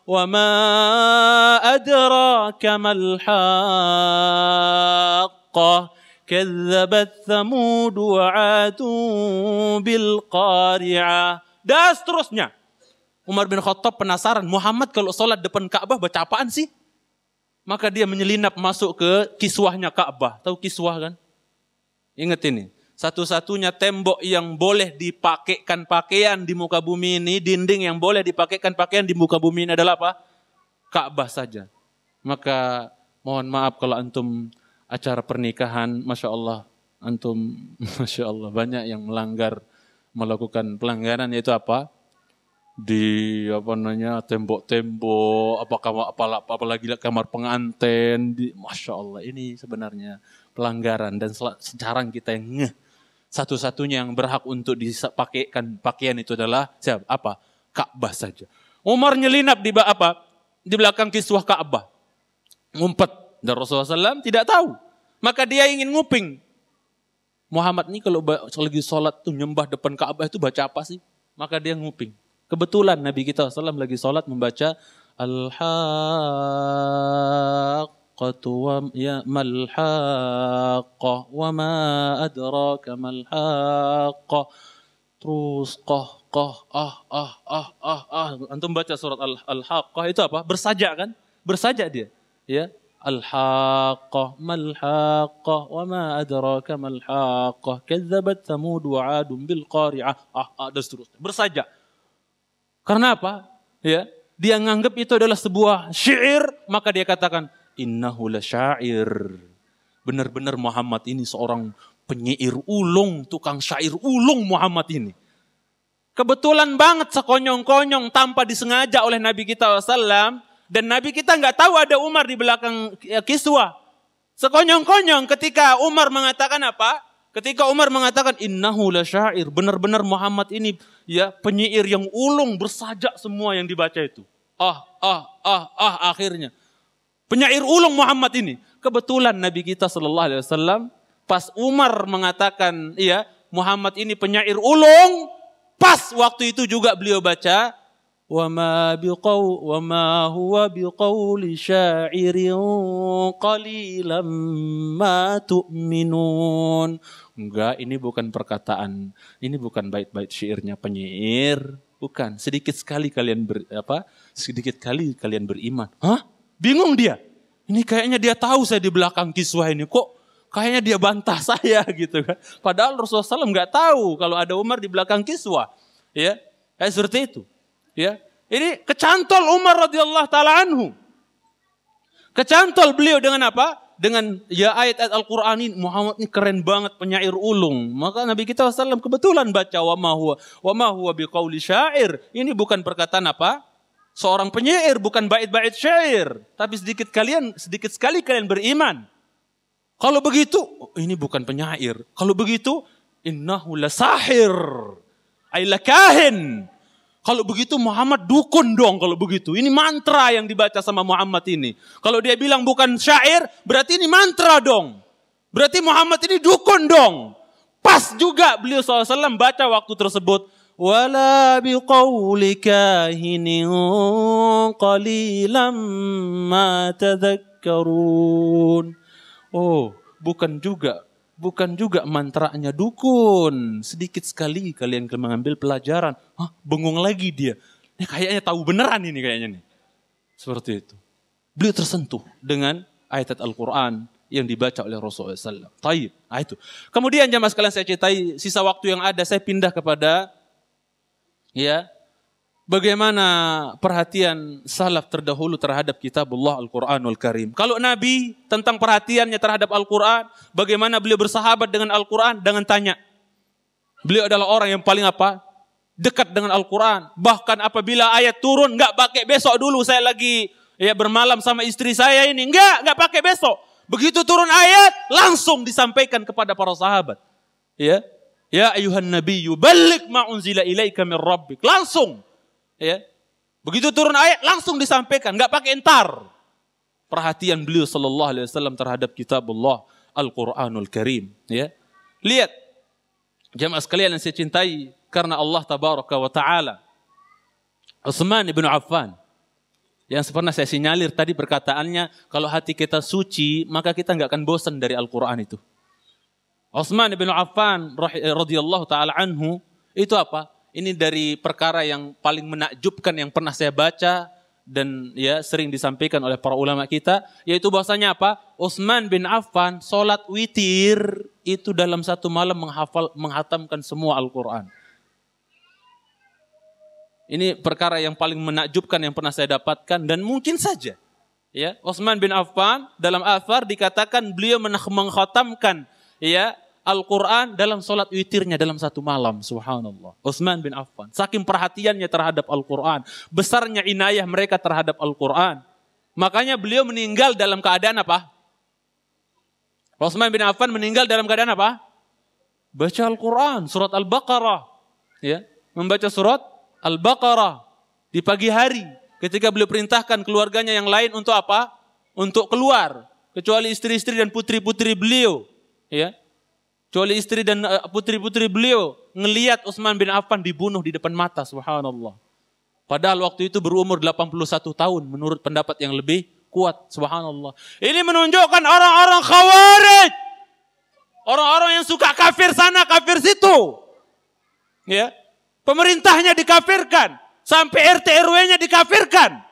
wa ma adraka mal-Haqqah kadzabat Thamud wa 'Adun bil qari'ah. Dan seterusnya. Umar bin Khattab penasaran, Muhammad kalau sholat depan Ka'bah baca apaan sih? Maka dia menyelinap masuk ke kiswahnya Ka'bah. Tahu kiswah kan? Ingat ini. Satu-satunya tembok yang boleh dipakaikan pakaian di muka bumi ini, dinding yang boleh dipakaikan pakaian di muka bumi ini adalah apa? Ka'bah saja. Maka mohon maaf kalau antum acara pernikahan, Masya Allah, antum Masya Allah banyak yang melakukan pelanggaran, yaitu apa? Di tembok-tembok, apalagi kamar pengantin, Masya Allah, ini sebenarnya pelanggaran dan sekarang kita yang satu-satunya yang berhak untuk dipakaikan pakaian itu adalah siapa? Apa? Ka'bah saja. Umar nyelinap di belakang kiswah Ka'bah, ngumpet, dan Rasulullah SAW tidak tahu, maka dia ingin nguping. Muhammad ini kalau lagi sholat tuh nyembah depan Ka'bah itu baca apa sih? Maka dia nguping. Kebetulan Nabi kita SAW lagi sholat membaca Al-Haqqatu wa ya mal-Haqqah wa ma adraka mal-Haqqah. Terus antum baca surat Al-Haqqah itu apa? Bersajak kan? Bersajak dia. Ya. Al-Haqqah mal-Haqqah wa ma adraka mal-Haqqah kadzabat Thamud wa 'Adun bil qari'ah. Dan seterusnya. Bersajak. Karena apa? Ya, dia nganggap itu adalah sebuah syair, maka dia katakan innahu la syair. Benar-benar Muhammad ini seorang penyair ulung, tukang syair ulung Muhammad ini. Kebetulan banget sekonyong-konyong tanpa disengaja oleh Nabi kita SAW, dan Nabi kita nggak tahu ada Umar di belakang kiswah. Sekonyong-konyong ketika Umar mengatakan apa? Ketika Umar mengatakan innahu la syair, benar-benar Muhammad ini ya penyair yang ulung, bersajak semua yang dibaca itu. Akhirnya. Penyair ulung Muhammad ini. Kebetulan Nabi kita sallallahu alaihi wasallam pas Umar mengatakan, Muhammad ini penyair ulung, pas waktu itu juga beliau baca wa ma huwa biqauli sya'irin qalilan ma tu'minun. Enggak, ini bukan perkataan, ini bukan bait-bait syairnya penyair, bukan. Sedikit sekali kalian beriman. Hah? Bingung dia. Ini kayaknya dia tahu saya di belakang kiswah ini, kok kayaknya dia bantah saya gitu kan. Padahal Rasulullah SAW nggak tahu kalau ada Umar di belakang kiswah. Ya, kayak seperti itu. Ya, ini kecantol Umar radhiyallahu taala anhu. Kecantol beliau dengan apa? Dengan ya ayat-ayat Al-Quran ini. Muhammad ini keren banget, penyair ulung. Maka Nabi kita SAW kebetulan baca wa ma huwa biqauli syair. Ini bukan perkataan apa? Seorang penyair, bukan bait-bait syair. Tapi sedikit sekali kalian beriman. Kalau begitu, ini bukan penyair. Kalau begitu, innahu lasahir. Ay lakahin. Kalau begitu Muhammad dukun dong kalau begitu. Ini mantra yang dibaca sama Muhammad ini. Kalau dia bilang bukan syair, berarti ini mantra dong. Berarti Muhammad ini dukun dong. Pas juga beliau SAW baca waktu tersebut. Wala biqawli kahinin qalilan ma tadhakkarun. Oh, bukan juga mantranya dukun. Sedikit sekali kalian mengambil pelajaran. Hah, bengong lagi dia. Ini kayaknya tahu beneran ini kayaknya nih. Seperti itu. Beliau tersentuh dengan ayat Al-Quran yang dibaca oleh Rasulullah SAW. Taib. Nah, itu. Kemudian jamaah sekalian saya ceritai sisa waktu yang ada saya pindah kepada bagaimana perhatian salaf terdahulu terhadap kitabullah Al-Quranul Karim. Kalau Nabi tentang perhatiannya terhadap Al-Quran, bagaimana beliau bersahabat dengan Al-Quran? Dengan tanya. Beliau adalah orang yang paling apa? Dekat dengan Al-Quran. Bahkan apabila ayat turun, enggak pakai besok dulu saya lagi bermalam sama istri saya ini. Enggak pakai besok. Begitu turun ayat, langsung disampaikan kepada para sahabat. Ya ayuhan nabiyyu balligh ma unzila ilaika min rabbik. Langsung. Begitu turun ayat langsung disampaikan, enggak pakai entar. Perhatian beliau sallallahu alaihi wasallam terhadap kitabullah Al-Qur'anul Karim, Lihat jamaah sekalian yang saya cintai karena Allah tabaraka wa taala. Utsman bin Affan yang pernah saya sinyalir tadi perkataannya, kalau hati kita suci maka kita enggak akan bosan dari Al-Qur'an itu. Utsman bin Affan radhiyallahu taala anhu itu apa? Ini dari perkara yang paling menakjubkan yang pernah saya baca dan sering disampaikan oleh para ulama kita, yaitu bahwasanya apa? Utsman bin Affan salat witir itu dalam satu malam menghatamkan semua Al-Qur'an. Ini perkara yang paling menakjubkan yang pernah saya dapatkan dan mungkin saja Utsman bin Affan dalam athar dikatakan beliau menghatamkan Al-Quran dalam solat witirnya dalam satu malam. Subhanallah. Utsman bin Affan. Saking perhatiannya terhadap Al-Quran. Besarnya inayah mereka terhadap Al-Quran. Makanya beliau meninggal dalam keadaan apa? Utsman bin Affan meninggal dalam keadaan apa? Baca Al-Quran. Surat Al-Baqarah. Membaca surat Al-Baqarah. Di pagi hari. Ketika beliau perintahkan keluarganya yang lain untuk apa? Untuk keluar. Kecuali istri-istri dan putri-putri beliau. Kecuali istri dan putri-putri beliau ngelihat Utsman bin Affan dibunuh di depan mata, subhanallah. Padahal waktu itu berumur 81 tahun menurut pendapat yang lebih kuat, subhanallah. Ini menunjukkan orang-orang khawarij. Orang-orang yang suka kafir sana, kafir situ. Pemerintahnya dikafirkan, sampai RT RW-nya dikafirkan.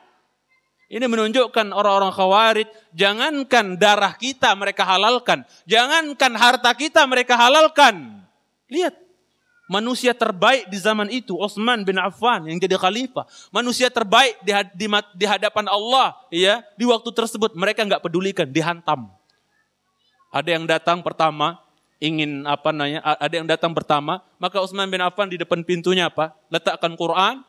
Ini menunjukkan orang-orang khawarij, jangankan darah kita mereka halalkan, jangankan harta kita mereka halalkan. Lihat, manusia terbaik di zaman itu, Utsman bin Affan yang jadi khalifah. Manusia terbaik di hadapan Allah, di waktu tersebut mereka enggak pedulikan, dihantam. Ada yang datang pertama, ada yang datang pertama, maka Utsman bin Affan di depan pintunya apa? Letakkan Quran.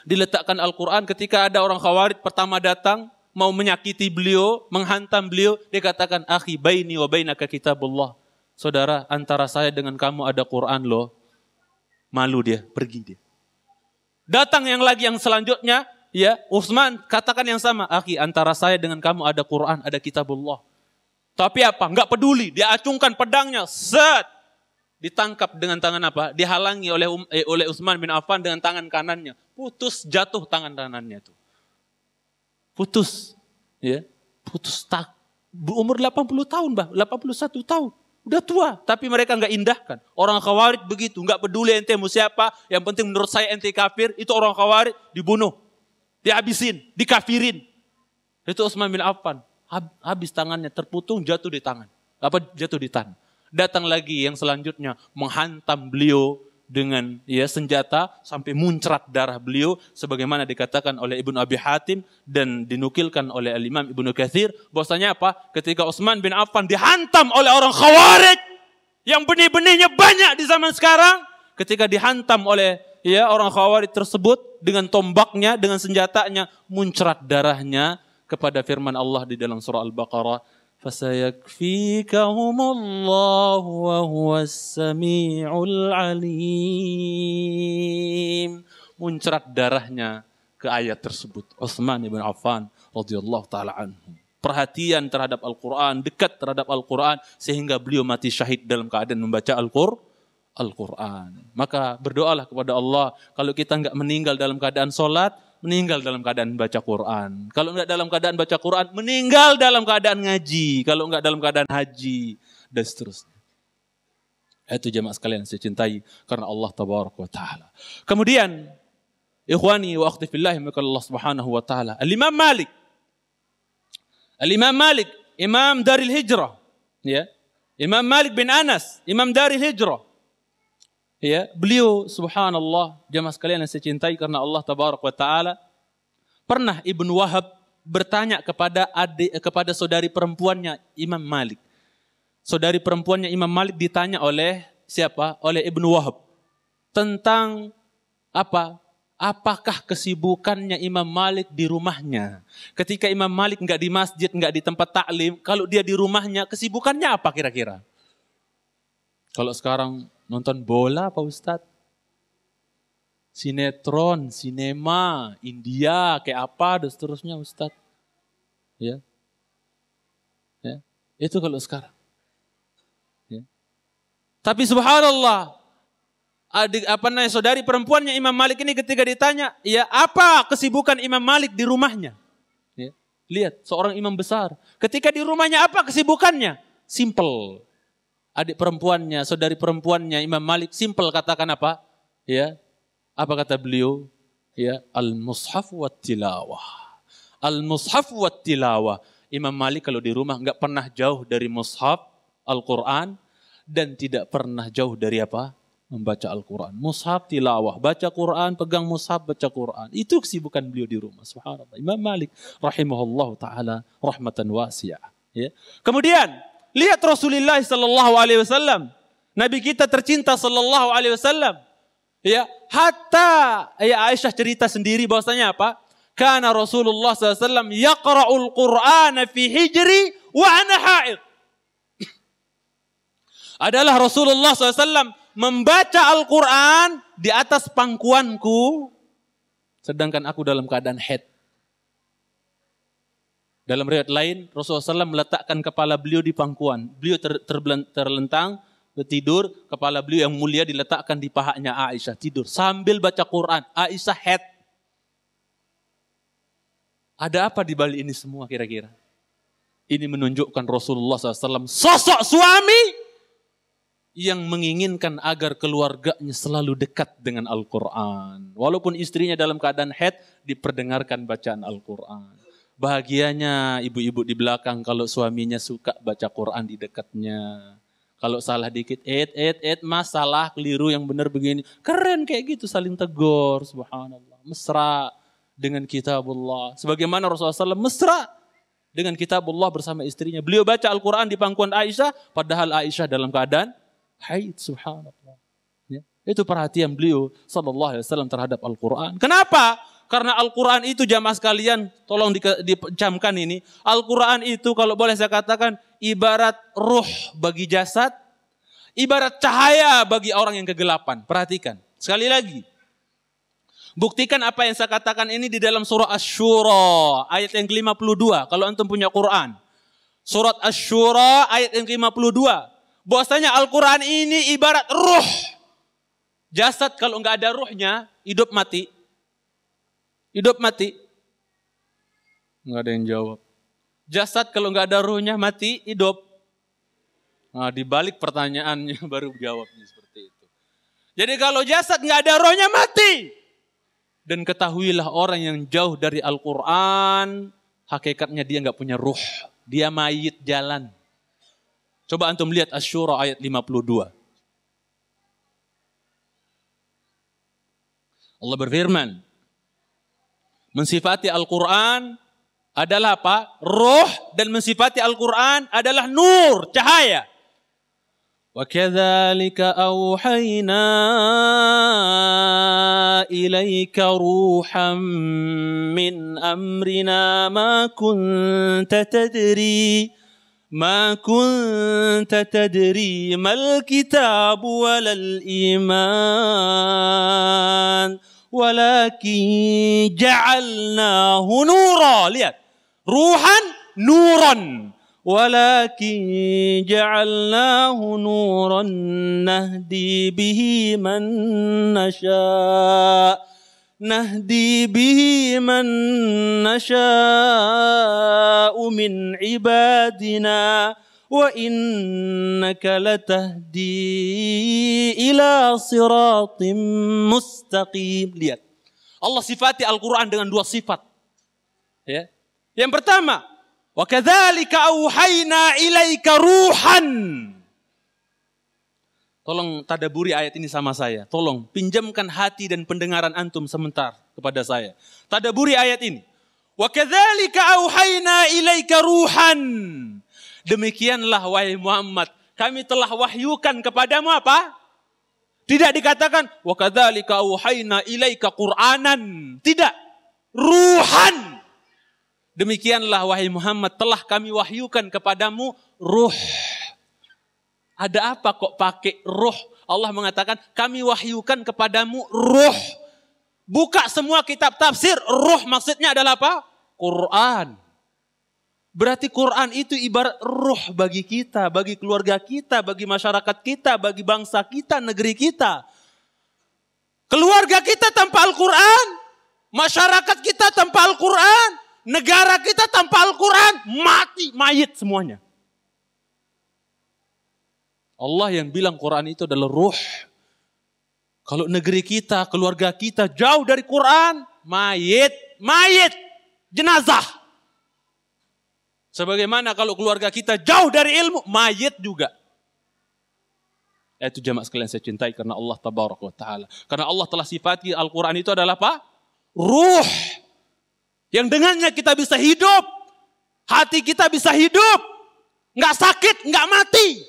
Diletakkan Al-Quran. Ketika ada orang khawarij pertama datang mau menyakiti beliau, menghantam beliau, dia katakan, akhi baini wa bainaka kitabullah. Saudara, antara saya dengan kamu ada Quran loh. Malu dia, pergi dia. Datang yang selanjutnya, Utsman katakan yang sama, akhi antara saya dengan kamu ada Quran, ada kitabullah. Tapi apa? Enggak peduli, dia acungkan pedangnya, set. ditangkap dengan tangan apa? Dihalangi oleh Utsman bin Affan dengan tangan kanannya. Putus, jatuh tangan kanannya itu. Putus. Ya. Putus umur 80 tahun, 81 tahun. Udah tua, tapi mereka nggak indahkan. Orang Khawarij begitu, nggak peduli ente mau siapa, yang penting menurut saya ente kafir, itu orang Khawarij dibunuh, dihabisin, dikafirin. Itu Utsman bin Affan, habis tangannya terputung, jatuh di tanah. Datang lagi yang selanjutnya menghantam beliau dengan senjata sampai muncrat darah beliau sebagaimana dikatakan oleh Ibnu Abi Hatim dan dinukilkan oleh Al-Imam Ibnu Katsir bahwasanya apa? Ketika Utsman bin Affan dihantam oleh orang Khawarij yang benih-benihnya banyak di zaman sekarang, ketika dihantam oleh orang Khawarij tersebut dengan tombaknya, dengan senjatanya, muncrat darahnya kepada firman Allah di dalam surah Al-Baqarah, فَسَيَكْفِيكَهُمُ اللَّهُ وَهُوَ السَّمِيعُ الْعَلِيمُ. Muncrat darahnya ke ayat tersebut. Utsman bin Affan radhiyallahu taala anhu. Perhatian terhadap Al-Quran, dekat terhadap Al-Quran, sehingga beliau mati syahid dalam keadaan membaca Al-Quran. Maka berdoalah kepada Allah, kalau kita enggak meninggal dalam keadaan sholat, meninggal dalam keadaan baca Quran. Kalau enggak dalam keadaan baca Quran, meninggal dalam keadaan ngaji. Kalau enggak dalam keadaan haji, dan seterusnya. Itu jemaah sekalian saya cintai karena Allah tabaraka wa taala. Kemudian, ikhwani wa akhwati fillah, maka Allah subhanahu wa taala. Al-Imam Malik, Imam Daril Hijrah. Ya. Imam Malik bin Anas, Imam Daril Hijrah. Ya, beliau subhanallah jemaah sekalian yang saya cintai karena Allah tabaraka wa taala, pernah Ibnu Wahab bertanya kepada saudari perempuannya Imam Malik. Saudari perempuannya Imam Malik ditanya oleh siapa? Oleh Ibnu Wahab tentang apa? Apakah kesibukannya Imam Malik di rumahnya? Ketika Imam Malik enggak di masjid, enggak di tempat taklim, kalau dia di rumahnya, kesibukannya apa kira-kira? Kalau sekarang nonton bola Pak Ustadz? Sinetron, sinema, India, kayak apa dan seterusnya Ustadz. Ya. Itu kalau sekarang. Ya. Tapi subhanallah, saudari perempuannya Imam Malik ini ketika ditanya, ya apa kesibukan Imam Malik di rumahnya? Ya. Lihat, seorang imam besar. Ketika di rumahnya apa kesibukannya? Simple. Adik perempuannya, saudari perempuannya Imam Malik simple katakan apa? Ya. Apa kata beliau? Ya, al-mushaf wa tilawah. Al-mushaf wa tilawah. Imam Malik kalau di rumah enggak pernah jauh dari mushaf Al-Qur'an dan tidak pernah jauh dari apa? Membaca Al-Qur'an. Mushaf tilawah, baca Qur'an, pegang mushaf, baca Qur'an. Itu kesibukan beliau di rumah. Subhanallah. Imam Malik rahimahullah taala rahmatan wasi'ah. Ya. Kemudian lihat Rasulullah sallallahu alaihi wasallam. Nabi kita tercinta sallallahu alaihi wasallam. Ya, hatta Aisyah cerita sendiri bahwasanya apa? Kana Rasulullah sallallahu alaihi wasallam yaqra'ul Qur'ana fi hijri wa ana haid. Adalah Rasulullah sallallahu alaihi wasallam membaca Al-Qur'an di atas pangkuanku sedangkan aku dalam keadaan haid. Dalam riwayat lain, Rasulullah SAW meletakkan kepala beliau di pangkuan. Beliau terlentang, tidur, kepala beliau yang mulia diletakkan di pahanya Aisyah. Tidur sambil baca Quran. Aisyah head. Ada apa di balik ini semua kira-kira? Ini menunjukkan Rasulullah SAW sosok suami yang menginginkan agar keluarganya selalu dekat dengan Al-Quran. Walaupun istrinya dalam keadaan head, diperdengarkan bacaan Al-Quran. Bahagianya ibu-ibu di belakang kalau suaminya suka baca Quran di dekatnya. Kalau salah dikit, masalah keliru yang benar begini. Keren kayak gitu, saling tegur, subhanallah. Mesra dengan kitabullah. Sebagaimana Rasulullah SAW mesra dengan kitabullah bersama istrinya. Beliau baca Al-Quran di pangkuan Aisyah, padahal Aisyah dalam keadaan haid, subhanallah. Ya. Itu perhatian beliau sallallahu alaihi wasallam terhadap Al-Quran. Kenapa? Karena Al-Quran itu jamaah sekalian, tolong dicamkan ini. Al-Quran itu kalau boleh saya katakan ibarat ruh bagi jasad, ibarat cahaya bagi orang yang kegelapan. Perhatikan, sekali lagi. Buktikan apa yang saya katakan ini di dalam surah Asy-Syura ayat yang ke-52. Kalau antum punya Quran. Surat Asy-Syura ayat yang ke-52. bahwasanya Al-Quran ini ibarat ruh. Jasad kalau nggak ada ruhnya, hidup mati. Hidup mati. Nggak ada yang jawab. Jasad kalau nggak ada ruhnya mati, hidup. Nah, dibalik pertanyaannya baru jawabnya seperti itu. Jadi kalau jasad nggak ada rohnya mati. Dan ketahuilah orang yang jauh dari Al-Quran, hakikatnya dia nggak punya ruh. Dia mayit jalan. Coba antum lihat Asy-Syura ayat 52. Allah berfirman, mensifati Al-Quran adalah apa? Ruh, dan mensifati Al-Quran adalah nur, cahaya. وَكَذَلِكَ أَوْحَيْنَا إِلَيْكَ رُوحًا مِّنْ أَمْرِنَا مَا كُنْتَ تَدْرِي مَا الْكِتَابُ وَلَا الْإِيمَانُ وَلَكِنْ جَعَلْنَاهُ نُورًا. Lihat, ruhan nuran. ولكن جعلناه نورا نهدي به من نشاء من عبادنا وإنك لتهدي إلى صراط مستقيم. Lihat, Allah sifati Al-Quran dengan dua sifat. Ya. Yang pertama, وَكَذَلِكَ أَوْحَيْنَا إِلَيْكَ رُوحًا. Tolong tadaburi ayat ini sama saya. Tolong pinjamkan hati dan pendengaran antum sebentar kepada saya. Tadaburi ayat ini. وَكَذَلِكَ أَوْحَيْنَا إِلَيْكَ رُوحًا. Demikianlah wahai Muhammad, kami telah wahyukan kepadamu apa? Tidak dikatakan وَكَذَلِكَ أَوْحَيْنَا إِلَيْكَ قُرْآنًا. Tidak. Ruhan. Demikianlah wahai Muhammad, telah kami wahyukan kepadamu ruh. Ada apa kok pakai ruh? Allah mengatakan kami wahyukan kepadamu ruh. Buka semua kitab tafsir, ruh maksudnya adalah apa? Quran. Berarti Quran itu ibarat ruh bagi kita, bagi keluarga kita, bagi masyarakat kita, bagi bangsa kita, negeri kita. Keluarga kita tanpa Al-Quran, masyarakat kita tanpa Al-Quran, negara kita tanpa Al-Quran, mati, mayit semuanya. Allah yang bilang Quran itu adalah ruh. Kalau negeri kita, keluarga kita jauh dari Quran, mayit, jenazah. Sebagaimana kalau keluarga kita jauh dari ilmu, mayit juga. Itu jamaah sekalian saya cintai karena Allah tabaraka wa ta'ala. Karena Allah telah sifati Al-Quran itu adalah apa? Ruh. Yang dengannya kita bisa hidup. Hati kita bisa hidup. Nggak sakit, nggak mati.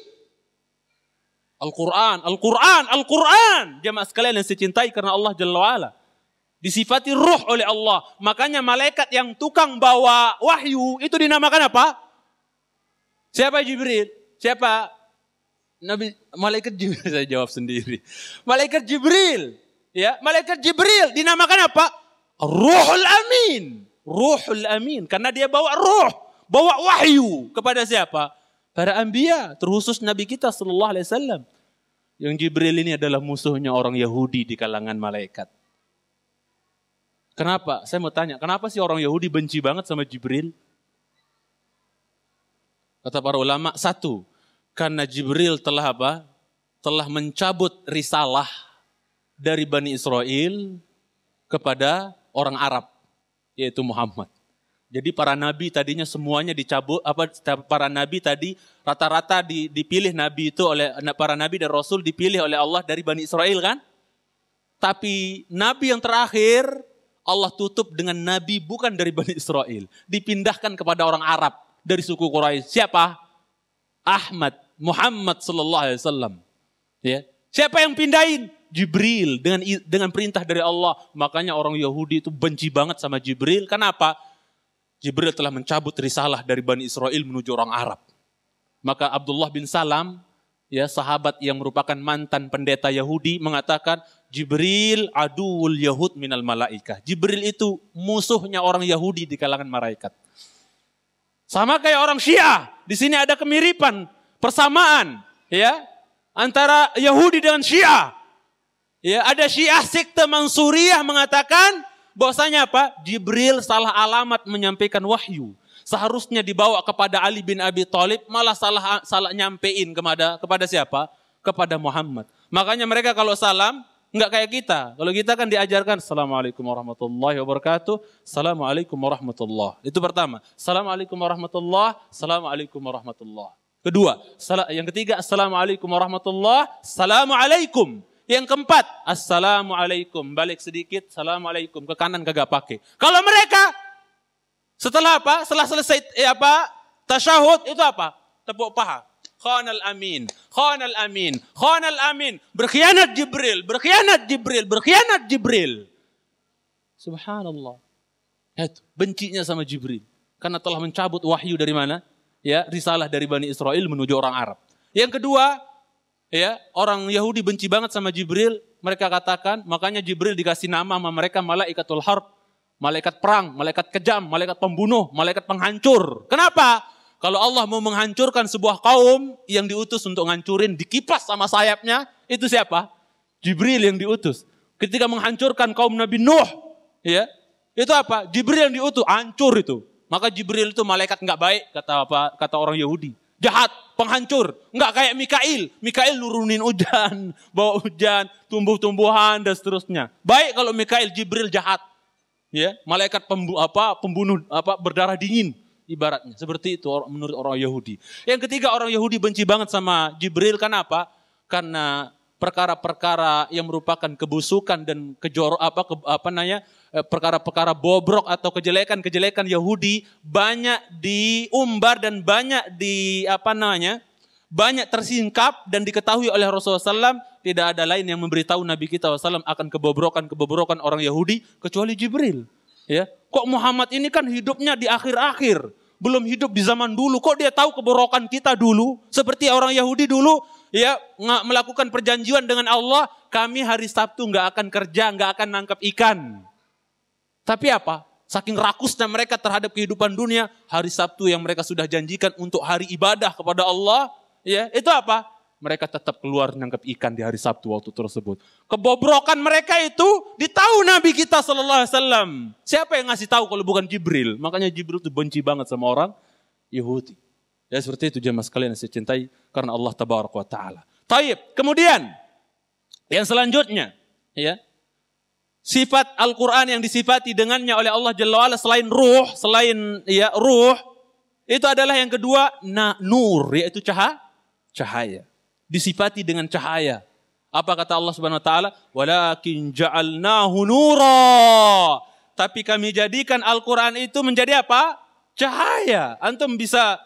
Al-Quran. Jamaah sekalian yang saya cintai karena Allah Jalla wa'ala. Disifati ruh oleh Allah. Makanya malaikat yang tukang bawa wahyu itu dinamakan apa? Siapa Jibril? Siapa? Malaikat Jibril, saya jawab sendiri. Malaikat Jibril. Ya, malaikat Jibril dinamakan apa? Ruhul Amin. Ruhul Amin. Karena dia bawa ruh. Bawa wahyu. Kepada siapa? Para anbiya. Terkhusus Nabi kita sallallahu alaihi wasallam. Yang Jibril ini adalah musuhnya orang Yahudi di kalangan malaikat. Kenapa? Saya mau tanya. Kenapa sih orang Yahudi benci banget sama Jibril? Kata para ulama. Satu. Karena Jibril telah apa? Telah mencabut risalah dari Bani Israel kepada orang Arab. Yaitu Muhammad. Jadi para nabi tadinya semuanya dicabut, para nabi tadi rata-rata dipilih nabi itu oleh para nabi dan rasul dipilih oleh Allah dari Bani Israel kan? Tapi nabi yang terakhir Allah tutup dengan nabi bukan dari Bani Israel, dipindahkan kepada orang Arab dari suku Quraisy. Siapa? Muhammad sallallahu alaihi wasallam. Ya. Siapa yang pindahin? Jibril dengan perintah dari Allah. Makanya orang Yahudi itu benci banget sama Jibril. Kenapa? Jibril telah mencabut risalah dari Bani Israel menuju orang Arab. Maka Abdullah bin Salam, ya sahabat yang merupakan mantan pendeta Yahudi mengatakan Jibril aduul Yahud minal malaikah. Jibril itu musuhnya orang Yahudi di kalangan malaikat. Sama kayak orang Syiah. Di sini ada kemiripan, persamaan. Ya, antara Yahudi dengan Syiah. Ya, ada Syiah sekte Mansuriyah mengatakan bahwasanya apa? Jibril salah alamat menyampaikan wahyu. Seharusnya dibawa kepada Ali bin Abi Thalib, malah salah nyampein kepada siapa? Kepada Muhammad. Makanya mereka kalau salam enggak kayak kita. Kalau kita kan diajarkan Assalamualaikum warahmatullahi wabarakatuh. Assalamualaikum warahmatullahi. Itu pertama. Assalamualaikum warahmatullahi. Assalamualaikum warahmatullahi. Kedua, yang ketiga Assalamualaikum warahmatullahi. Assalamualaikum. Yang keempat, Assalamualaikum. Balik sedikit, Assalamualaikum. Ke kanan kagak pakai. Kalau mereka, setelah apa? Setelah selesai tasyahud, itu apa? Tepuk paha. Khanal amin, khanal amin, khanal amin. Berkhianat Jibril, berkhianat Jibril, berkhianat Jibril. Subhanallah. Itu, bencinya sama Jibril. Karena telah mencabut wahyu dari mana? Ya, risalah dari Bani Israel menuju orang Arab. Yang kedua, ya, orang Yahudi benci banget sama Jibril. Mereka katakan, makanya Jibril dikasih nama sama mereka Malaikatul Harb. Malaikat perang, malaikat kejam, malaikat pembunuh, malaikat penghancur. Kenapa? Kalau Allah mau menghancurkan sebuah kaum yang diutus untuk ngancurin, dikipas sama sayapnya, itu siapa? Jibril yang diutus. Ketika menghancurkan kaum Nabi Nuh, ya, itu apa? Jibril yang diutus, hancur itu. Maka Jibril itu malaikat nggak baik, kata orang Yahudi. Jahat, penghancur. Nggak kayak Mikail. Mikail nurunin hujan, bawa hujan, tumbuh-tumbuhan, dan seterusnya. Baik kalau Mikail, Jibril jahat. Ya, malaikat pembunuh berdarah dingin. Ibaratnya seperti itu menurut orang Yahudi. Yang ketiga, orang Yahudi benci banget sama Jibril. Kenapa? Karena perkara-perkara yang merupakan kebusukan dan perkara-perkara bobrok atau kejelekan-kejelekan Yahudi banyak diumbar dan banyak banyak tersingkap dan diketahui oleh Rasulullah SAW. Tidak ada lain yang memberitahu Nabi kita SAW akan kebobrokan orang Yahudi kecuali Jibril. Ya, kok Muhammad ini kan hidupnya di akhir-akhir, belum hidup di zaman dulu. Kok dia tahu keborokan kita dulu? Seperti orang Yahudi dulu, ya, melakukan perjanjian dengan Allah, kami hari Sabtu nggak akan kerja, nggak akan nangkap ikan. Tapi apa? Saking rakusnya mereka terhadap kehidupan dunia, hari Sabtu yang mereka sudah janjikan untuk hari ibadah kepada Allah, ya, itu apa? Mereka tetap keluar nangkap ikan di hari Sabtu waktu tersebut. Kebobrokan mereka itu ditahu Nabi kita SAW. Siapa yang ngasih tahu kalau bukan Jibril? Makanya Jibril itu benci banget sama orang Yahudi. Ya seperti itu jemaah sekalian yang saya cintai karena Allah Tabaraka wa Ta'ala. Taib. Kemudian yang selanjutnya, ya, sifat Al-Quran yang disifati dengannya oleh Allah Jalla wa'ala selain ruh, itu adalah yang kedua, nur, yaitu cahaya. Disifati dengan cahaya. Apa kata Allah Subhanahu wa taala? Walakin ja'alnahu nura. Tapi kami jadikan Al-Qur'an itu menjadi apa? Cahaya. Antum bisa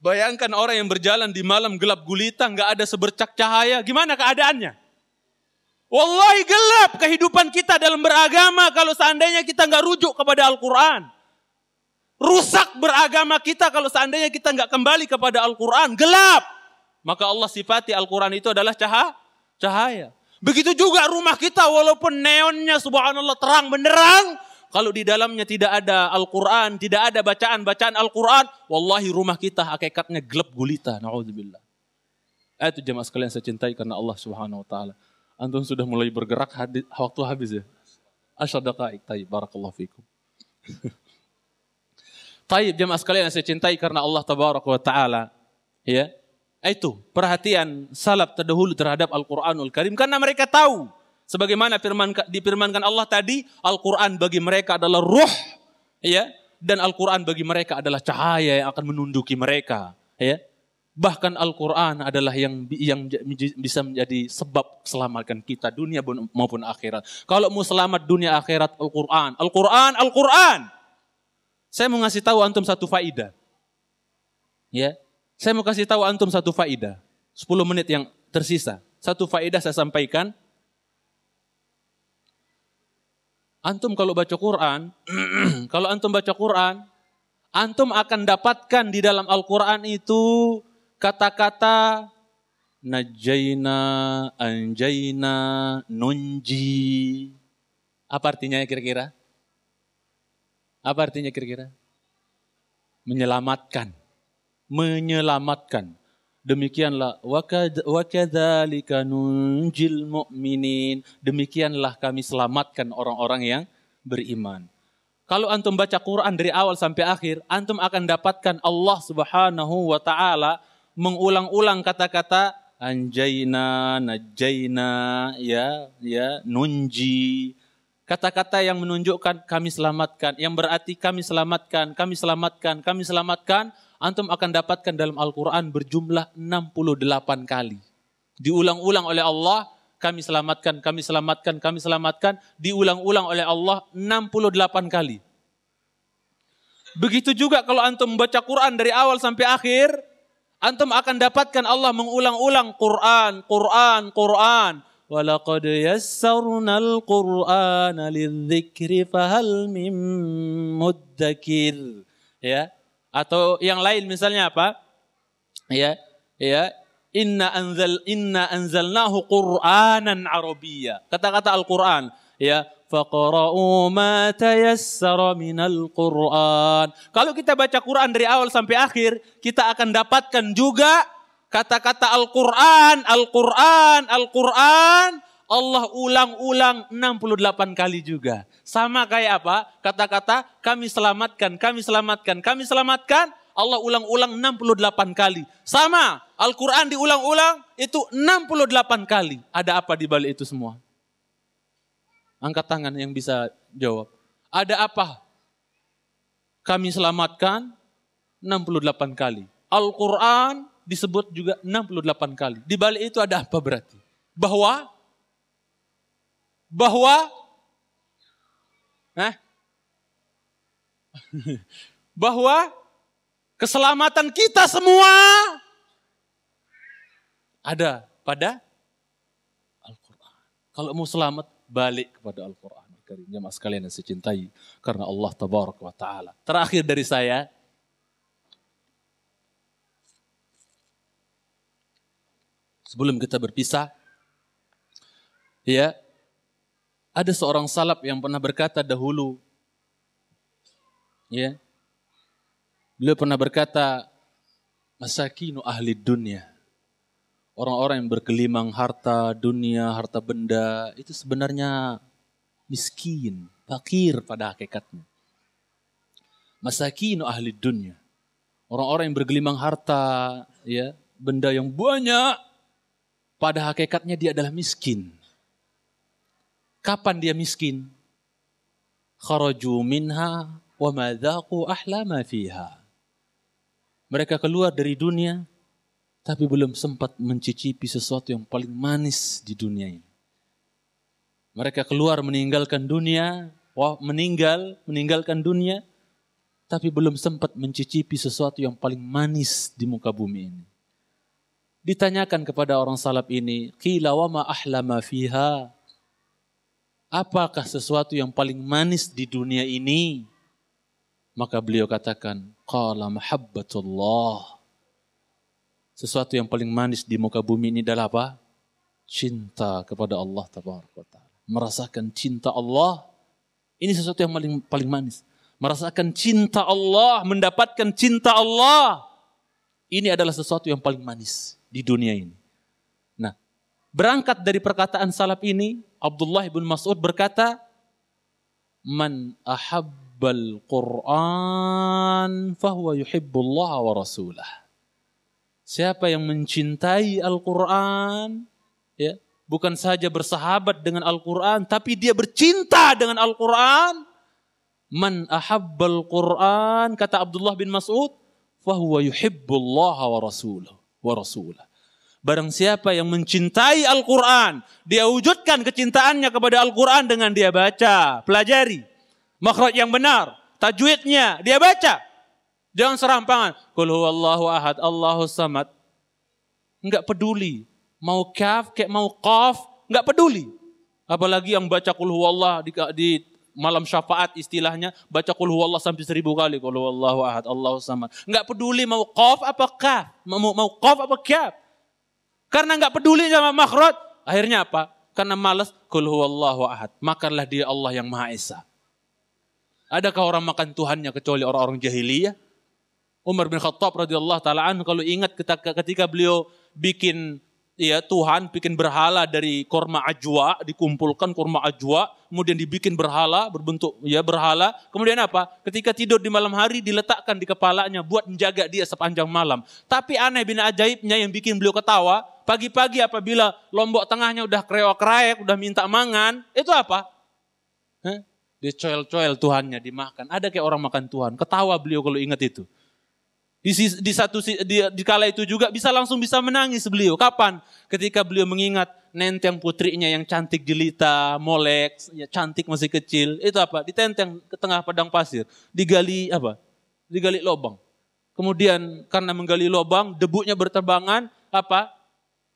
bayangkan orang yang berjalan di malam gelap gulita, enggak ada sebercak cahaya, gimana keadaannya? Wallahi gelap kehidupan kita dalam beragama kalau seandainya kita enggak rujuk kepada Al-Qur'an. Rusak beragama kita kalau seandainya kita enggak kembali kepada Al-Qur'an, gelap. Maka Allah sifati Al-Quran itu adalah cahaya. Begitu juga rumah kita walaupun neonnya subhanallah terang benderang. Kalau di dalamnya tidak ada Al-Quran, tidak ada bacaan-bacaan Al-Quran. Wallahi rumah kita hakikatnya gelap gulita. Na'udzubillah. Itu jemaah sekalian saya cintai karena Allah Subhanahu Wa Taala. Antum sudah mulai bergerak, waktu habis ya. Asyadaqaik, taib, barakallahu fikum. Taib jemaah sekalian saya cintai karena Allah Tabaraka wa Ta'ala. Ya. Itu perhatian salaf terdahulu terhadap Al-Quranul Karim. Karena mereka tahu. Sebagaimana difirmankan Allah tadi. Al-Quran bagi mereka adalah ruh. Ya, dan Al-Quran bagi mereka adalah cahaya yang akan menunduki mereka. Ya. Bahkan Al-Quran adalah yang bisa menjadi sebab selamatkan kita. Dunia maupun akhirat. Kalau mau selamat dunia akhirat, Al-Quran. Al-Quran, Al-Quran. Saya mau ngasih tahu antum satu faidah. Ya. Saya mau kasih tahu antum satu faidah. 10 menit yang tersisa. Satu faidah saya sampaikan. Antum kalau baca Quran, antum akan dapatkan di dalam Al-Quran itu kata-kata najjaina, anjaina, nunji. Apa artinya kira-kira? Apa artinya kira-kira? Menyelamatkan. Demikianlah wa kadzalika nunjil mu'minin. Demikianlah kami selamatkan orang-orang yang beriman. Kalau antum baca Quran dari awal sampai akhir, antum akan dapatkan Allah Subhanahu wa taala mengulang-ulang kata-kata anjayna, najayna, nunji. Kata-kata yang menunjukkan kami selamatkan, yang berarti kami selamatkan, kami selamatkan, kami selamatkan. Antum akan dapatkan dalam Al-Quran berjumlah 68 kali. Diulang-ulang oleh Allah, kami selamatkan, kami selamatkan, kami selamatkan. Diulang-ulang oleh Allah 68 kali. Begitu juga kalau antum membaca Quran dari awal sampai akhir, antum akan dapatkan Allah mengulang-ulang Quran, Quran, Quran. وَلَقَدْ يَسَّرْنَا الْقُرْآنَ لِلذِّكْرِ فَهَلْ مِن مُدَّكِرٍ. Ya. Atau yang lain misalnya apa? Inna anzalnahu Qur'anan Arabiyya. Kata-kata Al-Qur'an, faqra'u ma tayassara minal Qur'an. Kalau kita baca Quran dari awal sampai akhir, kita akan dapatkan juga kata-kata Al-Qur'an, Al-Qur'an, Al-Qur'an. Allah ulang-ulang 68 kali juga. Sama kayak apa? Kata-kata kami selamatkan, kami selamatkan, kami selamatkan. Allah ulang-ulang 68 kali. Sama, Al-Quran diulang-ulang itu 68 kali. Ada apa di balik itu semua? Angkat tangan yang bisa jawab. Ada apa? Kami selamatkan 68 kali. Al-Quran disebut juga 68 kali. Di balik itu ada apa berarti? Bahwa keselamatan kita semua ada pada Al-Quran. Kalau mau selamat, balik kepada Al-Quran. Jemaah sekalian yang saya cintai, karena Allah Tabaraka wa Ta'ala. Terakhir dari saya, sebelum kita berpisah, ada seorang salaf yang pernah berkata dahulu, beliau pernah berkata, masakinu ahli dunia, orang-orang yang bergelimang harta dunia, harta benda, itu sebenarnya miskin, fakir pada hakikatnya. Masakinu ahli dunia, orang-orang yang bergelimang harta, benda yang banyak, pada hakikatnya dia adalah miskin. Kapan dia miskin? Kharaju minha wa madzaqu ahla ma fiha. Mereka keluar dari dunia tapi belum sempat mencicipi sesuatu yang paling manis di dunia ini. Mereka keluar meninggalkan dunia, meninggalkan dunia tapi belum sempat mencicipi sesuatu yang paling manis di muka bumi ini. Ditanyakan kepada orang salaf ini, qila wa ma ahla ma fiha. Apakah sesuatu yang paling manis di dunia ini? Maka beliau katakan, qala mahabbatullah. Sesuatu yang paling manis di muka bumi ini adalah apa? Cinta kepada Allah Tabaraka wa Ta'ala. Merasakan cinta Allah. Ini sesuatu yang paling manis. Merasakan cinta Allah, mendapatkan cinta Allah. Ini adalah sesuatu yang paling manis di dunia ini. Nah, berangkat dari perkataan salaf ini, Abdullah bin Mas'ud berkata, man ahabbal Qur'an fahuwa yuhibbullah wa rasulah. Siapa yang mencintai Al-Quran, bukan saja bersahabat dengan Al-Quran, tapi dia bercinta dengan Al-Quran. Man ahabbal Qur'an, kata Abdullah bin Mas'ud, fahuwa yuhibbullah wa rasulah. Barang siapa yang mencintai Al-Quran, dia wujudkan kecintaannya kepada Al-Quran dengan dia baca, pelajari. Makhraj yang benar, tajwidnya, dia baca. Jangan serampangan. Qul huwallahu ahad, Allahus samad. Enggak peduli. Mau kaf, kayak mau qaf, enggak peduli. Apalagi yang baca qul huwallah di malam syafaat istilahnya, baca qul huwallah sampai 1000 kali. Qul huwallahu ahad, Allahus samad. Enggak peduli mau qaf apa kaf, mau qaf apa kaf. Karena enggak peduli sama makhraj, akhirnya apa? Karena malas, qul huwallahu ahad. Makanlah dia Allah yang Maha Esa. Adakah orang makan Tuhannya kecuali orang-orang jahiliyah? Umar bin Khattab radhiyallahu taala anhu kalau ingat ketika beliau bikin Tuhan bikin berhala dari korma ajwa, dikumpulkan korma ajwa, kemudian dibikin berhala berbentuk berhala. Kemudian apa? Ketika tidur di malam hari diletakkan di kepalanya buat menjaga dia sepanjang malam. Tapi aneh bin ajaibnya yang bikin beliau ketawa, pagi-pagi apabila lombok tengahnya udah kreok-kreek, udah minta mangan, itu apa? Dia coel-coel Tuhannya dimakan. Ada kayak orang makan Tuhan. Ketawa beliau kalau ingat itu. Di kala itu juga langsung bisa menangis beliau. Kapan? Ketika beliau mengingat nenteng putrinya yang cantik jelita, molek, cantik masih kecil. Itu apa? Ditenteng ke tengah padang pasir. Digali apa? Digali lubang. Kemudian karena menggali lubang, debunya berterbangan. Apa?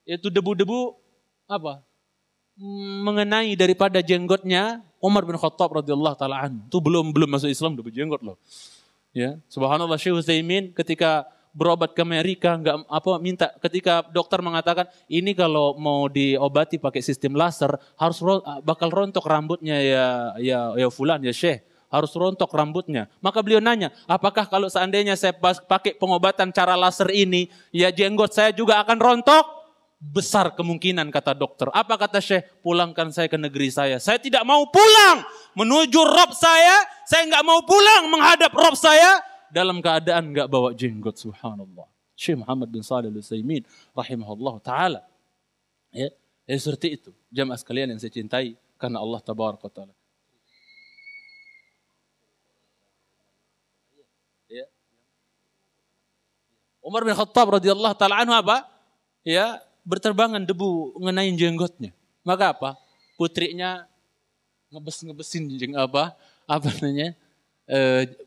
Itu debu-debu apa? Mengenai daripada jenggotnya Umar bin Khattab radhiyallahu taala anhu. Itu belum masuk Islam udah berjenggot loh. Ya, subhanallah, Syekh Utsaimin ketika berobat ke Amerika minta ketika dokter mengatakan ini kalau mau diobati pakai sistem laser harus bakal rontok rambutnya ya fulan ya Syekh, harus rontok rambutnya. Maka beliau nanya, apakah kalau seandainya saya pakai pengobatan cara laser ini ya jenggot saya juga akan rontok? Besar kemungkinan kata dokter. Apa kata Syekh? Pulangkan saya ke negeri saya. Saya tidak mau pulang menuju Rob saya nggak mau pulang menghadap Rob saya dalam keadaan nggak bawa jenggot. Subhanallah. Syekh Muhammad bin Shalih Al-Utsaimin rahimahullah taala. Ya, seperti itu. Jamaah sekalian yang saya cintai karena Allah tabaraka wa taala. Ya. Umar bin Khattab radhiyallahu taala anhu apa? Ya, berterbangan debu ngenain jenggotnya. Maka apa? Putrinya ngebesin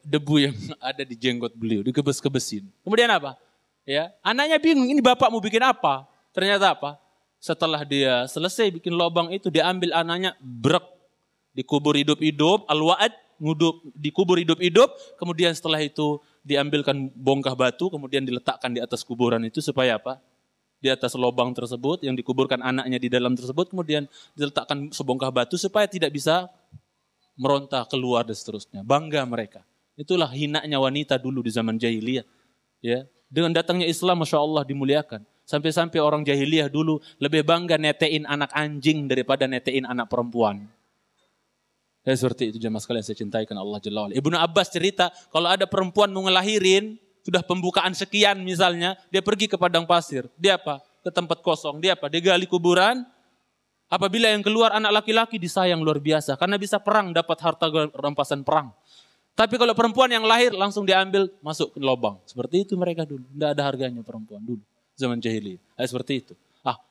debu yang ada di jenggot beliau, digebes-gebesin. Kemudian apa? Ya, anaknya bingung, ini bapak mau bikin apa? Ternyata apa? Setelah dia selesai bikin lubang itu, diambil anaknya, dikubur hidup-hidup, al-wa'ad, dikubur hidup-hidup, kemudian setelah itu diambilkan bongkah batu, kemudian diletakkan di atas kuburan itu supaya apa? Di atas lubang tersebut yang dikuburkan anaknya di dalam tersebut, kemudian diletakkan sebongkah batu supaya tidak bisa meronta keluar dan seterusnya. Bangga mereka. Itulah hinanya wanita dulu di zaman jahiliyah. Ya, dengan datangnya Islam, masya Allah dimuliakan. Sampai-sampai orang jahiliyah dulu lebih bangga netein anak anjing daripada netein anak perempuan. Ya, seperti itu jemaah sekalian saya cintai karena Allah Jalla wa'ala. Ibnu Abbas cerita kalau ada perempuan mau ngelahirin, sudah pembukaan sekian misalnya, dia pergi ke padang pasir. Dia apa? Ke tempat kosong. Dia apa? Dia gali kuburan. Apabila yang keluar anak laki-laki disayang luar biasa. Karena bisa perang, dapat harta rampasan perang. Tapi kalau perempuan yang lahir langsung diambil, masuk ke lubang. Seperti itu mereka dulu. Tidak ada harganya perempuan dulu. Zaman jahiliyah. Seperti itu.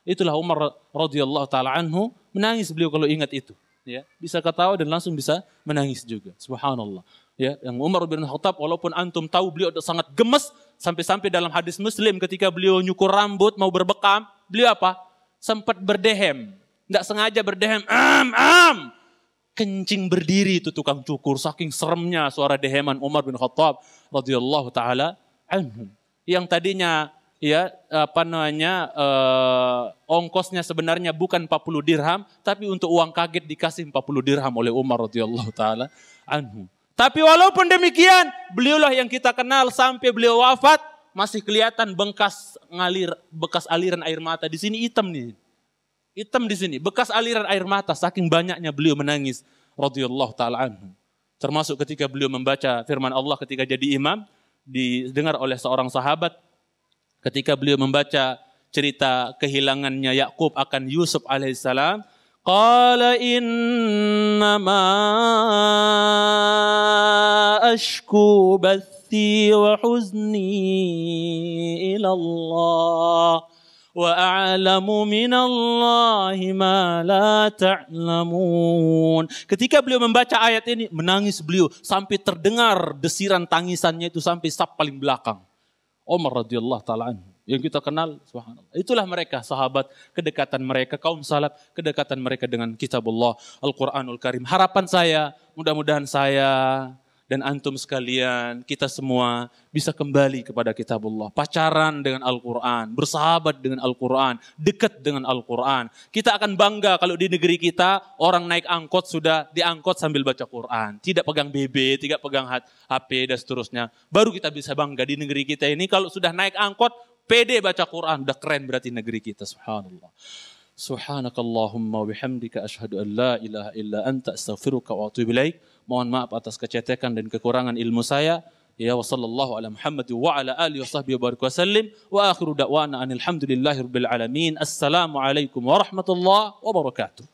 Itulah Umar radhiyallahu taala anhu, menangis beliau kalau ingat itu. Ya, bisa ketawa dan langsung bisa menangis juga. Subhanallah. Ya, yang Umar bin Khattab walaupun antum tahu beliau sangat gemes sampai-sampai dalam hadis Muslim ketika beliau nyukur rambut mau berbekam, beliau apa? Sempat berdehem. Tidak sengaja berdehem. Kencing berdiri itu tukang cukur saking seremnya suara deheman Umar bin Khattab radhiyallahu taala anhu. Yang tadinya ongkosnya sebenarnya bukan 40 dirham, tapi untuk uang kaget dikasih 40 dirham oleh Umar radhiyallahu taala anhu. Tapi walaupun demikian, beliaulah yang kita kenal sampai beliau wafat masih kelihatan bekas aliran air mata. Di sini hitam nih. Hitam di sini, bekas aliran air mata saking banyaknya beliau menangis radhiyallahu taala anhu. Termasuk ketika beliau membaca firman Allah ketika jadi imam, didengar oleh seorang sahabat ketika beliau membaca cerita kehilangannya Yakub akan Yusuf alaihissalam, qala innama ashku bathi wa huzni ila Allah wa a'lamu minallahi ma la ta'lamun. Ketika beliau membaca ayat ini, menangis beliau sampai terdengar desiran tangisannya itu sampai saf paling belakang. Umar radhiyallahu taala anhu yang kita kenal, subhanallah. Itulah mereka sahabat, kedekatan mereka kaum salaf, kedekatan mereka dengan kitabullah Al-Qur'anul Karim. Harapan saya, mudah-mudahan saya dan antum sekalian, kita semua bisa kembali kepada kitabullah. Pacaran dengan Al-Quran, bersahabat dengan Al-Quran, dekat dengan Al-Quran. Kita akan bangga kalau di negeri kita orang naik angkot sudah diangkot sambil baca Quran. Tidak pegang BB, tidak pegang HP dan seterusnya. Baru kita bisa bangga di negeri kita ini kalau sudah naik angkot, pede baca Quran. Udah keren berarti negeri kita, subhanallah. Subhanakallahumma wa bihamdika asyhadu an la ilaha illa anta astaghfiruka wa atubu ilaik. Mohon maaf atas kecetekan dan kekurangan ilmu saya. Ya wa sallallahu ala Muhammad wa ala alihi wa sahbihi wa barik wa sallim. Wa akhiru da'wana anil hamdulillahi rabbil alamin. Assalamualaikum warahmatullahi wabarakatuh.